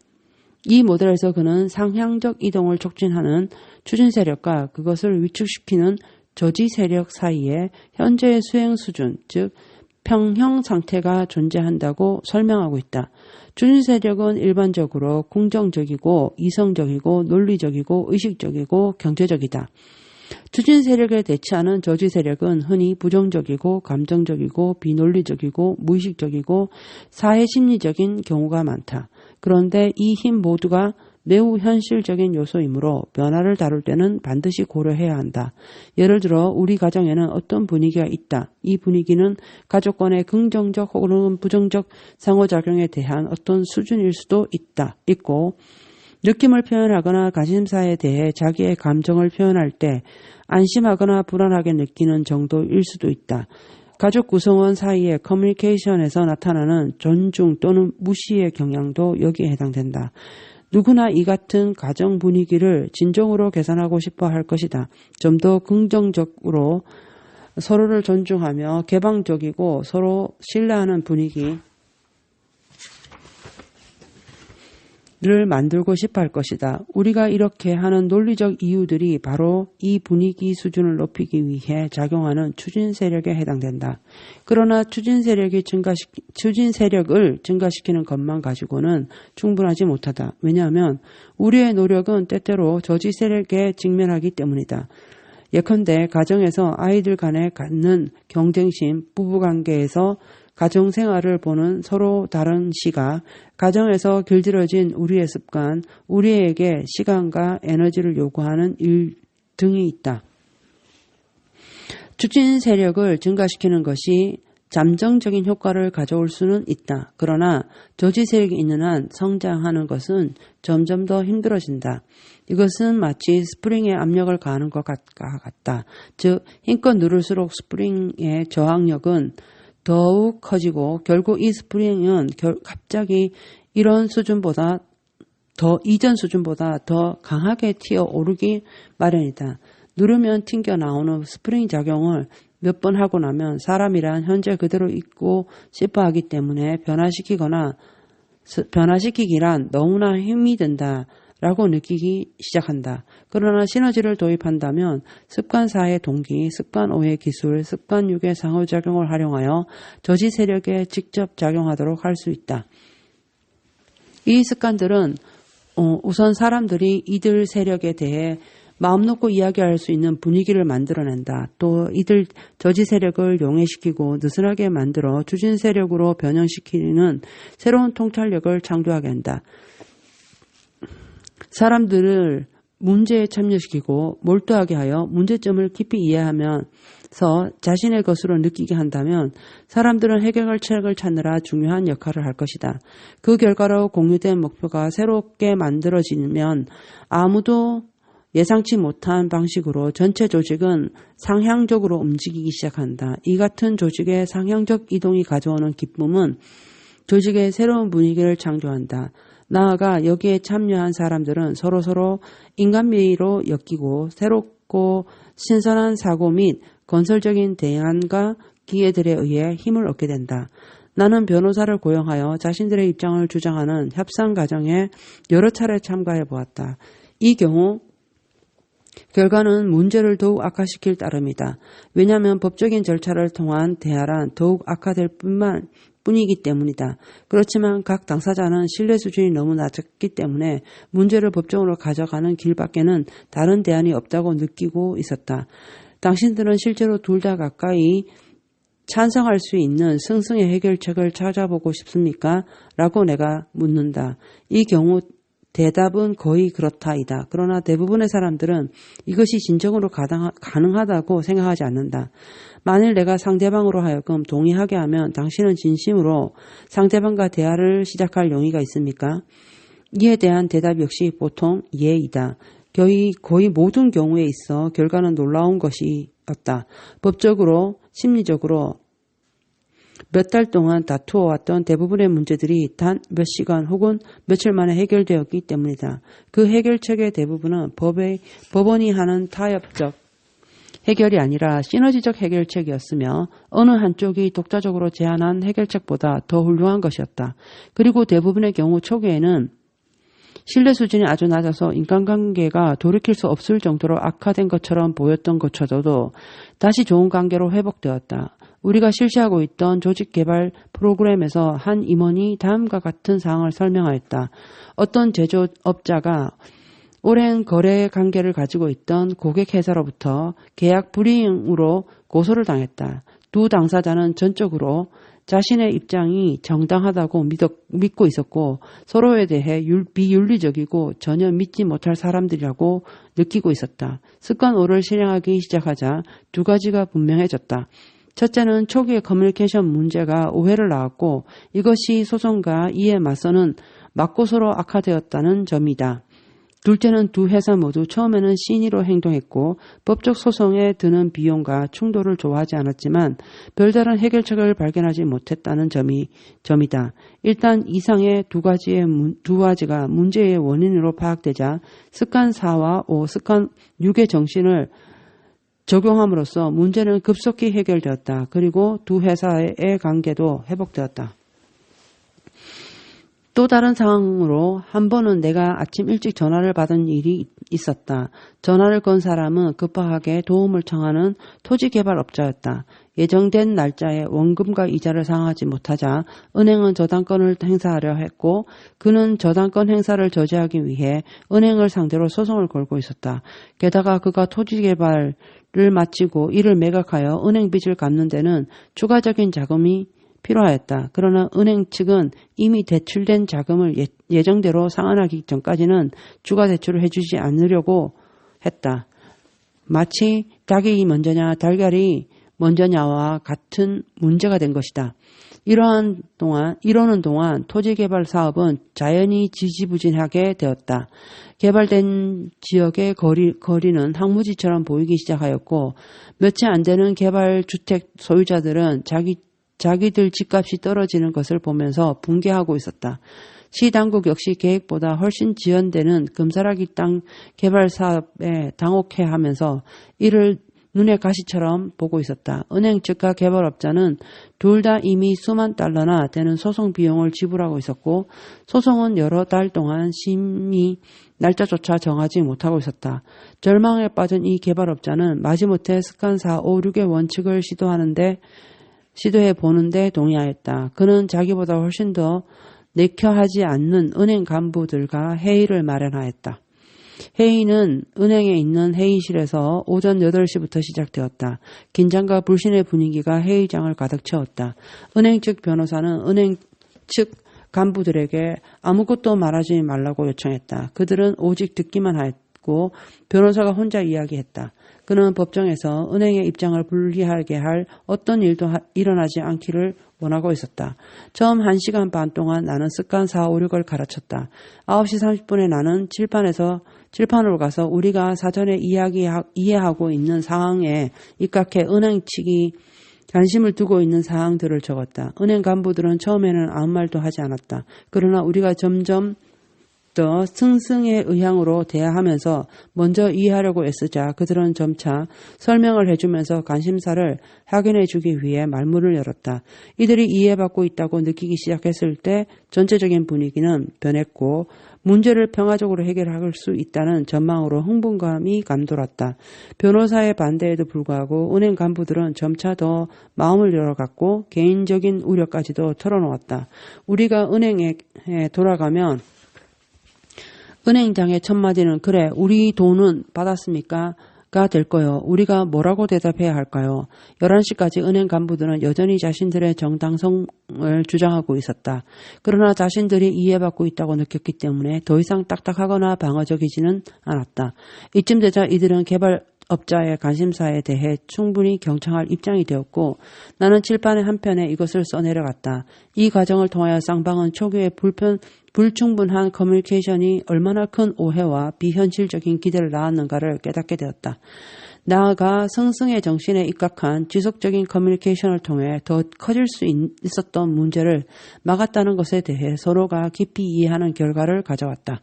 이 모델에서 그는 상향적 이동을 촉진하는 추진 세력과 그것을 위축시키는 저지 세력 사이에 현재의 수행 수준, 즉 평형 상태가 존재한다고 설명하고 있다. 추진 세력은 일반적으로 긍정적이고 이성적이고 논리적이고 의식적이고 경제적이다. 추진 세력에 대치하는 저지 세력은 흔히 부정적이고 감정적이고 비논리적이고 무의식적이고 사회심리적인 경우가 많다. 그런데 이 힘 모두가 매우 현실적인 요소이므로 변화를 다룰 때는 반드시 고려해야 한다. 예를 들어 우리 가정에는 어떤 분위기가 있다. 이 분위기는 가족 간의 긍정적 혹은 부정적 상호작용에 대한 어떤 수준일 수도 있고 느낌을 표현하거나 관심사에 대해 자기의 감정을 표현할 때 안심하거나 불안하게 느끼는 정도일 수도 있다. 가족 구성원 사이의 커뮤니케이션에서 나타나는 존중 또는 무시의 경향도 여기에 해당된다. 누구나 이 같은 가정 분위기를 진정으로 개선하고 싶어 할 것이다. 좀 더 긍정적으로 서로를 존중하며 개방적이고 서로 신뢰하는 분위기를 만들고 싶어 할 것이다. 우리가 이렇게 하는 논리적 이유들이 바로 이 분위기 수준을 높이기 위해 작용하는 추진 세력에 해당된다. 그러나 추진 세력을 증가시키는 것만 가지고는 충분하지 못하다. 왜냐하면 우리의 노력은 때때로 저지 세력에 직면하기 때문이다. 예컨대 가정에서 아이들 간에 갖는 경쟁심, 부부관계에서 가정생활을 보는 서로 다른 시각, 가정에서 길들여진 우리의 습관, 우리에게 시간과 에너지를 요구하는 일 등이 있다. 추진 세력을 증가시키는 것이 잠정적인 효과를 가져올 수는 있다. 그러나 저지 세력이 있는 한 성장하는 것은 점점 더 힘들어진다. 이것은 마치 스프링에 압력을 가하는 것과 같다. 즉 힘껏 누를수록 스프링의 저항력은 더욱 커지고 결국 이 스프링은 갑자기 이전 수준보다 더 강하게 튀어오르기 마련이다. 누르면 튕겨 나오는 스프링 작용을 몇 번 하고 나면 사람이란 현재 그대로 있고 싶어 하기 때문에 변화시키기란 너무나 힘이 든다라고 느끼기 시작한다. 그러나 시너지를 도입한다면 습관사의 동기, 습관오의 기술, 습관육의 상호작용을 활용하여 저지 세력에 직접 작용하도록 할 수 있다. 이 습관들은 우선 사람들이 이들 세력에 대해 마음 놓고 이야기할 수 있는 분위기를 만들어낸다. 또 이들 저지 세력을 용해시키고 느슨하게 만들어 추진 세력으로 변형시키는 새로운 통찰력을 창조하게 한다. 사람들을 문제에 참여시키고 몰두하게 하여 문제점을 깊이 이해하면서 자신의 것으로 느끼게 한다면 사람들은 해결책을 찾느라 중요한 역할을 할 것이다. 그 결과로 공유된 목표가 새롭게 만들어지면 아무도 예상치 못한 방식으로 전체 조직은 상향적으로 움직이기 시작한다. 이 같은 조직의 상향적 이동이 가져오는 기쁨은 조직의 새로운 분위기를 창조한다. 나아가 여기에 참여한 사람들은 서로서로 인간미로 엮이고 새롭고 신선한 사고 및 건설적인 대안과 기회들에 의해 힘을 얻게 된다. 나는 변호사를 고용하여 자신들의 입장을 주장하는 협상 과정에 여러 차례 참가해 보았다. 이 경우 결과는 문제를 더욱 악화시킬 따름이다. 왜냐하면 법적인 절차를 통한 대화란 더욱 악화될 뿐이기 때문이다. 그렇지만 각 당사자는 신뢰 수준이 너무 낮았기 때문에 문제를 법정으로 가져가는 길밖에는 다른 대안이 없다고 느끼고 있었다. 당신들은 실제로 둘 다 가까이 찬성할 수 있는 승승의 해결책을 찾아보고 싶습니까? 라고 내가 묻는다. 이 경우 대답은 거의 그렇다이다. 그러나 대부분의 사람들은 이것이 진정으로 가능하다고 생각하지 않는다. 만일 내가 상대방으로 하여금 동의하게 하면 당신은 진심으로 상대방과 대화를 시작할 용의가 있습니까? 이에 대한 대답 역시 보통 예이다. 거의 모든 경우에 있어 결과는 놀라운 것이었다. 법적으로, 심리적으로 몇 달 동안 다투어왔던 대부분의 문제들이 단 몇 시간 혹은 며칠 만에 해결되었기 때문이다. 그 해결책의 대부분은 법원이 하는 타협적 해결이 아니라 시너지적 해결책이었으며 어느 한쪽이 독자적으로 제안한 해결책보다 더 훌륭한 것이었다. 그리고 대부분의 경우 초기에는 신뢰 수준이 아주 낮아서 인간관계가 돌이킬 수 없을 정도로 악화된 것처럼 보였던 것조차도 다시 좋은 관계로 회복되었다. 우리가 실시하고 있던 조직 개발 프로그램에서 한 임원이 다음과 같은 사항을 설명하였다. 어떤 제조업자가 오랜 거래 관계를 가지고 있던 고객 회사로부터 계약 불이행으로 고소를 당했다. 두 당사자는 전적으로 자신의 입장이 정당하다고 믿고 있었고 서로에 대해 비윤리적이고 전혀 믿지 못할 사람들이라고 느끼고 있었다. 습관 5를 실행하기 시작하자 두 가지가 분명해졌다. 첫째는 초기의 커뮤니케이션 문제가 오해를 낳았고 이것이 소송과 이에 맞서는 맞고서로 악화되었다는 점이다. 둘째는 두 회사 모두 처음에는 신의로 행동했고 법적 소송에 드는 비용과 충돌을 좋아하지 않았지만 별다른 해결책을 발견하지 못했다는 점이다. 일단 이상의 두 가지가 문제의 원인으로 파악되자 습관 4와 5, 습관 6의 정신을 적용함으로써 문제는 급속히 해결되었다. 그리고 두 회사의 관계도 회복되었다. 또 다른 상황으로 한 번은 내가 아침 일찍 전화를 받은 일이 있었다. 전화를 건 사람은 급하게 도움을 청하는 토지개발업자였다. 예정된 날짜에 원금과 이자를 상환하지 못하자 은행은 저당권을 행사하려 했고 그는 저당권 행사를 저지하기 위해 은행을 상대로 소송을 걸고 있었다. 게다가 그가 토지개발을 마치고 이를 매각하여 은행 빚을 갚는 데는 추가적인 자금이 필요하였다. 그러나 은행 측은 이미 대출된 자금을 예정대로 상환하기 전까지는 추가 대출을 해주지 않으려고 했다. 마치 닭이 먼저냐 달걀이 먼저냐와 같은 문제가 된 것이다. 이러는 동안 토지개발 사업은 자연히 지지부진하게 되었다. 개발된 지역의 거리는 항무지처럼 보이기 시작하였고 몇 채 안 되는 개발주택 소유자들은 자기들 집값이 떨어지는 것을 보면서 붕괴하고 있었다. 시당국 역시 계획보다 훨씬 지연되는 금사라기 땅 개발 사업에 당혹해하면서 이를 눈의 가시처럼 보고 있었다. 은행 측과 개발업자는 둘 다 이미 수만 달러나 되는 소송 비용을 지불하고 있었고 소송은 여러 달 동안 심의 날짜조차 정하지 못하고 있었다. 절망에 빠진 이 개발업자는 마지못해 습관 4, 5, 6의 원칙을 시도해 보는데 동의하였다. 그는 자기보다 훨씬 더 내켜하지 않는 은행 간부들과 회의를 마련하였다. 회의는 은행에 있는 회의실에서 오전 8시부터 시작되었다. 긴장과 불신의 분위기가 회의장을 가득 채웠다. 은행 측 변호사는 은행 측 간부들에게 아무것도 말하지 말라고 요청했다. 그들은 오직 듣기만 했고 변호사가 혼자 이야기했다. 그는 법정에서 은행의 입장을 불리하게 할 어떤 일도 일어나지 않기를 원하고 있었다. 처음 1시간 반 동안 나는 습관 4, 5, 6을 가르쳤다. 9시 30분에 나는 칠판으로 가서 우리가 사전에 이해하고 있는 상황에 입각해 은행 측이 관심을 두고 있는 사항들을 적었다. 은행 간부들은 처음에는 아무 말도 하지 않았다. 그러나 우리가 점점 더 승승의 의향으로 대하하면서 먼저 이해하려고 애쓰자 그들은 점차 설명을 해주면서 관심사를 확인해주기 위해 말문을 열었다. 이들이 이해받고 있다고 느끼기 시작했을 때 전체적인 분위기는 변했고 문제를 평화적으로 해결할 수 있다는 전망으로 흥분감이 감돌았다. 변호사의 반대에도 불구하고 은행 간부들은 점차 더 마음을 열어갔고 개인적인 우려까지도 털어놓았다. 우리가 은행에 돌아가면 은행장의 첫마디는 그래 우리 돈은 받았습니까? 가 될 거요. 우리가 뭐라고 대답해야 할까요? 11시까지 은행 간부들은 여전히 자신들의 정당성을 주장하고 있었다. 그러나 자신들이 이해받고 있다고 느꼈기 때문에 더 이상 딱딱하거나 방어적이지는 않았다. 이쯤 되자 이들은 개발업자의 관심사에 대해 충분히 경청할 입장이 되었고 나는 칠판의 한편에 이것을 써내려갔다. 이 과정을 통하여 쌍방은 초기에 불충분한 커뮤니케이션이 얼마나 큰 오해와 비현실적인 기대를 낳았는가를 깨닫게 되었다. 나아가 승승의 정신에 입각한 지속적인 커뮤니케이션을 통해 더 커질 수 있었던 문제를 막았다는 것에 대해 서로가 깊이 이해하는 결과를 가져왔다.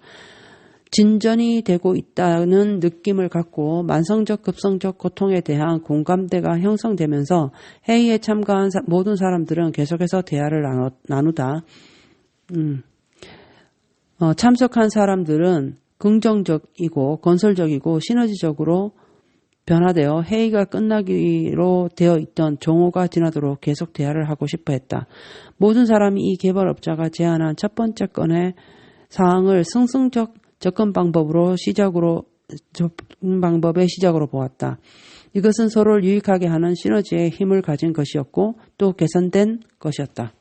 진전이 되고 있다는 느낌을 갖고 만성적 급성적 고통에 대한 공감대가 형성되면서 회의에 참가한 모든 사람들은 계속해서 대화를 나누다 참석한 사람들은 긍정적이고 건설적이고 시너지적으로 변화되어 회의가 끝나기로 되어 있던 종호가 지나도록 계속 대화를 하고 싶어 했다. 모든 사람이 이 개발업자가 제안한 첫 번째 건의 사항을 승승적 접근 방법의 시작으로 보았다. 이것은 서로를 유익하게 하는 시너지의 힘을 가진 것이었고 또 개선된 것이었다.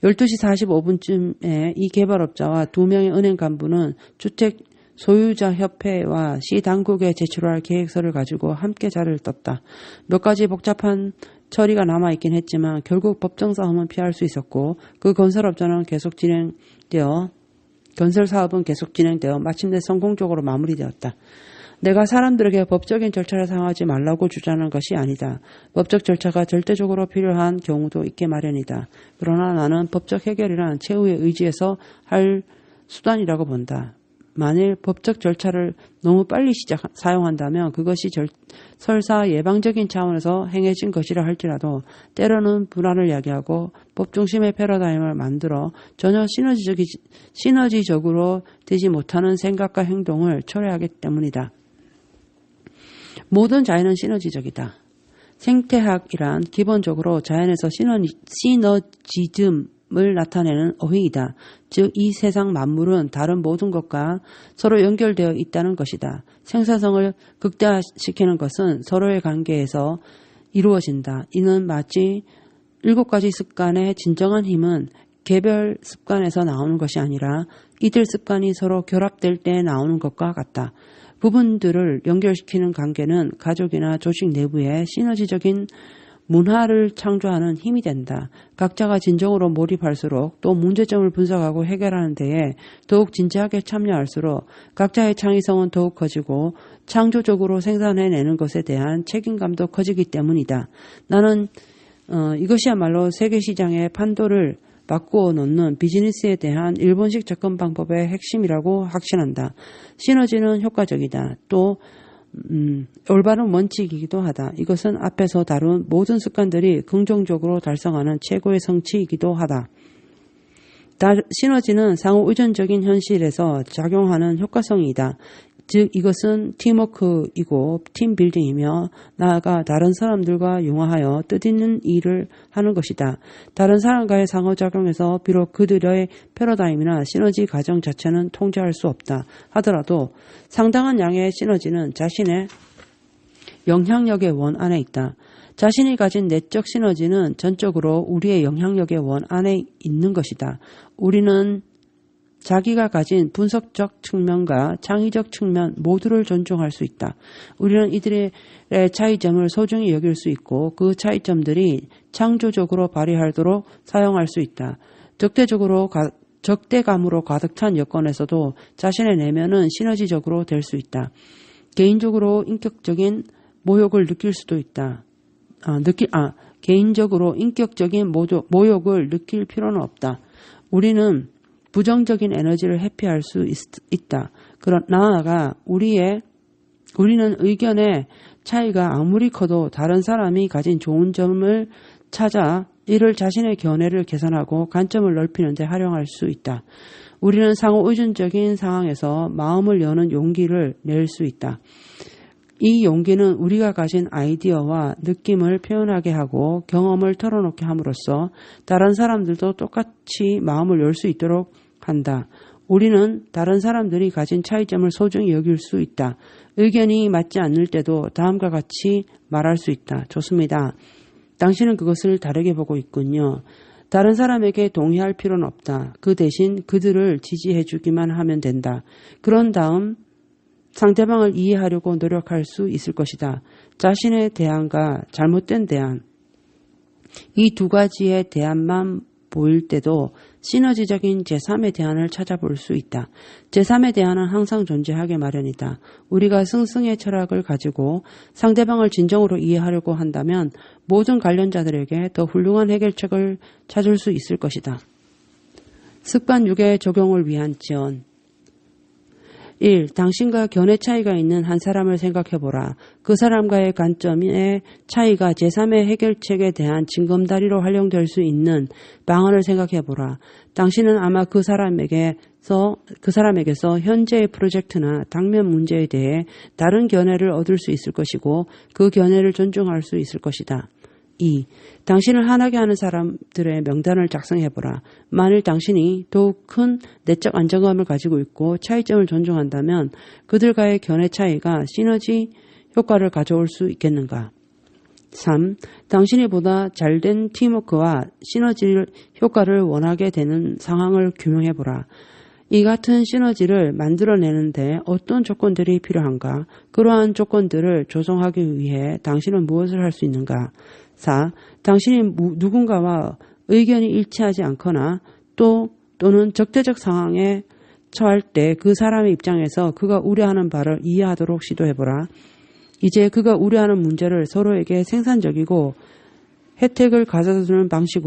12시 45분쯤에 이 개발업자와 2명의 은행 간부는 주택 소유자협회와 시당국에 제출할 계획서를 가지고 함께 자리를 떴다. 몇 가지 복잡한 처리가 남아있긴 했지만 결국 법정 싸움은 피할 수 있었고 그 건설 사업은 계속 진행되어 마침내 성공적으로 마무리되었다. 내가 사람들에게 법적인 절차를 사용하지 말라고 주장하는 것이 아니다. 법적 절차가 절대적으로 필요한 경우도 있게 마련이다. 그러나 나는 법적 해결이란 최후의 의지에서 할 수단이라고 본다. 만일 법적 절차를 너무 빨리 사용한다면 그것이 설사 예방적인 차원에서 행해진 것이라 할지라도 때로는 불안을 야기하고 법 중심의 패러다임을 만들어 전혀 시너지적으로 되지 못하는 생각과 행동을 초래하기 때문이다. 모든 자연은 시너지적이다. 생태학이란 기본적으로 자연에서 시너지즘을 나타내는 어휘이다. 즉 이 세상 만물은 다른 모든 것과 서로 연결되어 있다는 것이다. 생산성을 극대화시키는 것은 서로의 관계에서 이루어진다. 이는 마치 7가지 습관의 진정한 힘은 개별 습관에서 나오는 것이 아니라 이들 습관이 서로 결합될 때 나오는 것과 같다. 부분들을 연결시키는 관계는 가족이나 조직 내부의 시너지적인 문화를 창조하는 힘이 된다. 각자가 진정으로 몰입할수록 또 문제점을 분석하고 해결하는 데에 더욱 진지하게 참여할수록 각자의 창의성은 더욱 커지고 창조적으로 생산해내는 것에 대한 책임감도 커지기 때문이다. 나는 이것이야말로 세계시장의 판도를 바꾸어 놓는 비즈니스에 대한 일본식 접근 방법의 핵심이라고 확신한다. 시너지는 효과적이다. 또 올바른 원칙이기도 하다. 이것은 앞에서 다룬 모든 습관들이 긍정적으로 달성하는 최고의 성취이기도 하다. 시너지는 상호 의존적인 현실에서 작용하는 효과성이다. 즉 이것은 팀워크이고 팀빌딩이며 나아가 다른 사람들과 융화하여 뜻있는 일을 하는 것이다. 다른 사람과의 상호작용에서 비록 그들의 패러다임이나 시너지 과정 자체는 통제할 수 없다 하더라도 상당한 양의 시너지는 자신의 영향력의 원 안에 있다. 자신이 가진 내적 시너지는 전적으로 우리의 영향력의 원 안에 있는 것이다. 우리는 자기가 가진 분석적 측면과 창의적 측면 모두를 존중할 수 있다. 우리는 이들의 차이점을 소중히 여길 수 있고 그 차이점들이 창조적으로 발휘하도록 사용할 수 있다. 적대감으로 가득 찬 여건에서도 자신의 내면은 시너지적으로 될 수 있다. 개인적으로 인격적인 모욕을 느낄 수도 있다. 개인적으로 인격적인 모욕을 느낄 필요는 없다. 우리는 부정적인 에너지를 회피할 수 있다. 나아가 우리는 의견의 차이가 아무리 커도 다른 사람이 가진 좋은 점을 찾아 이를 자신의 견해를 개선하고 관점을 넓히는 데 활용할 수 있다. 우리는 상호 의존적인 상황에서 마음을 여는 용기를 낼 수 있다. 이 용기는 우리가 가진 아이디어와 느낌을 표현하게 하고 경험을 털어놓게 함으로써 다른 사람들도 똑같이 마음을 열 수 있도록 한다. 우리는 다른 사람들이 가진 차이점을 소중히 여길 수 있다. 의견이 맞지 않을 때도 다음과 같이 말할 수 있다. 좋습니다. 당신은 그것을 다르게 보고 있군요. 다른 사람에게 동의할 필요는 없다. 그 대신 그들을 지지해 주기만 하면 된다. 그런 다음 상대방을 이해하려고 노력할 수 있을 것이다. 자신의 대안과 잘못된 대안, 이 두 가지의 대안만 보일 때도 시너지적인 제3의 대안을 찾아볼 수 있다. 제3의 대안은 항상 존재하게 마련이다. 우리가 승승의 철학을 가지고 상대방을 진정으로 이해하려고 한다면 모든 관련자들에게 더 훌륭한 해결책을 찾을 수 있을 것이다. 습관 6의 적용을 위한 지원. 1. 당신과 견해 차이가 있는 한 사람을 생각해보라. 그 사람과의 관점의 차이가 제3의 해결책에 대한 징검다리로 활용될 수 있는 방안을 생각해보라. 당신은 아마 그 사람에게서 현재의 프로젝트나 당면 문제에 대해 다른 견해를 얻을 수 있을 것이고 그 견해를 존중할 수 있을 것이다. 2. 당신을 화나게 하는 사람들의 명단을 작성해보라. 만일 당신이 더욱 큰 내적 안정감을 가지고 있고 차이점을 존중한다면 그들과의 견해 차이가 시너지 효과를 가져올 수 있겠는가? 3. 당신이 보다 잘된 팀워크와 시너지 효과를 원하게 되는 상황을 규명해보라. 이 같은 시너지를 만들어내는데 어떤 조건들이 필요한가? 그러한 조건들을 조성하기 위해 당신은 무엇을 할 수 있는가? 4. 당신이 누군가와 의견이 일치하지 않거나 또는 적대적 상황에 처할 때 그 사람의 입장에서 그가 우려하는 바를 이해하도록 시도해보라. 이제 그가 우려하는 문제를 서로에게 생산적이고 혜택을 가져다주는 방식으로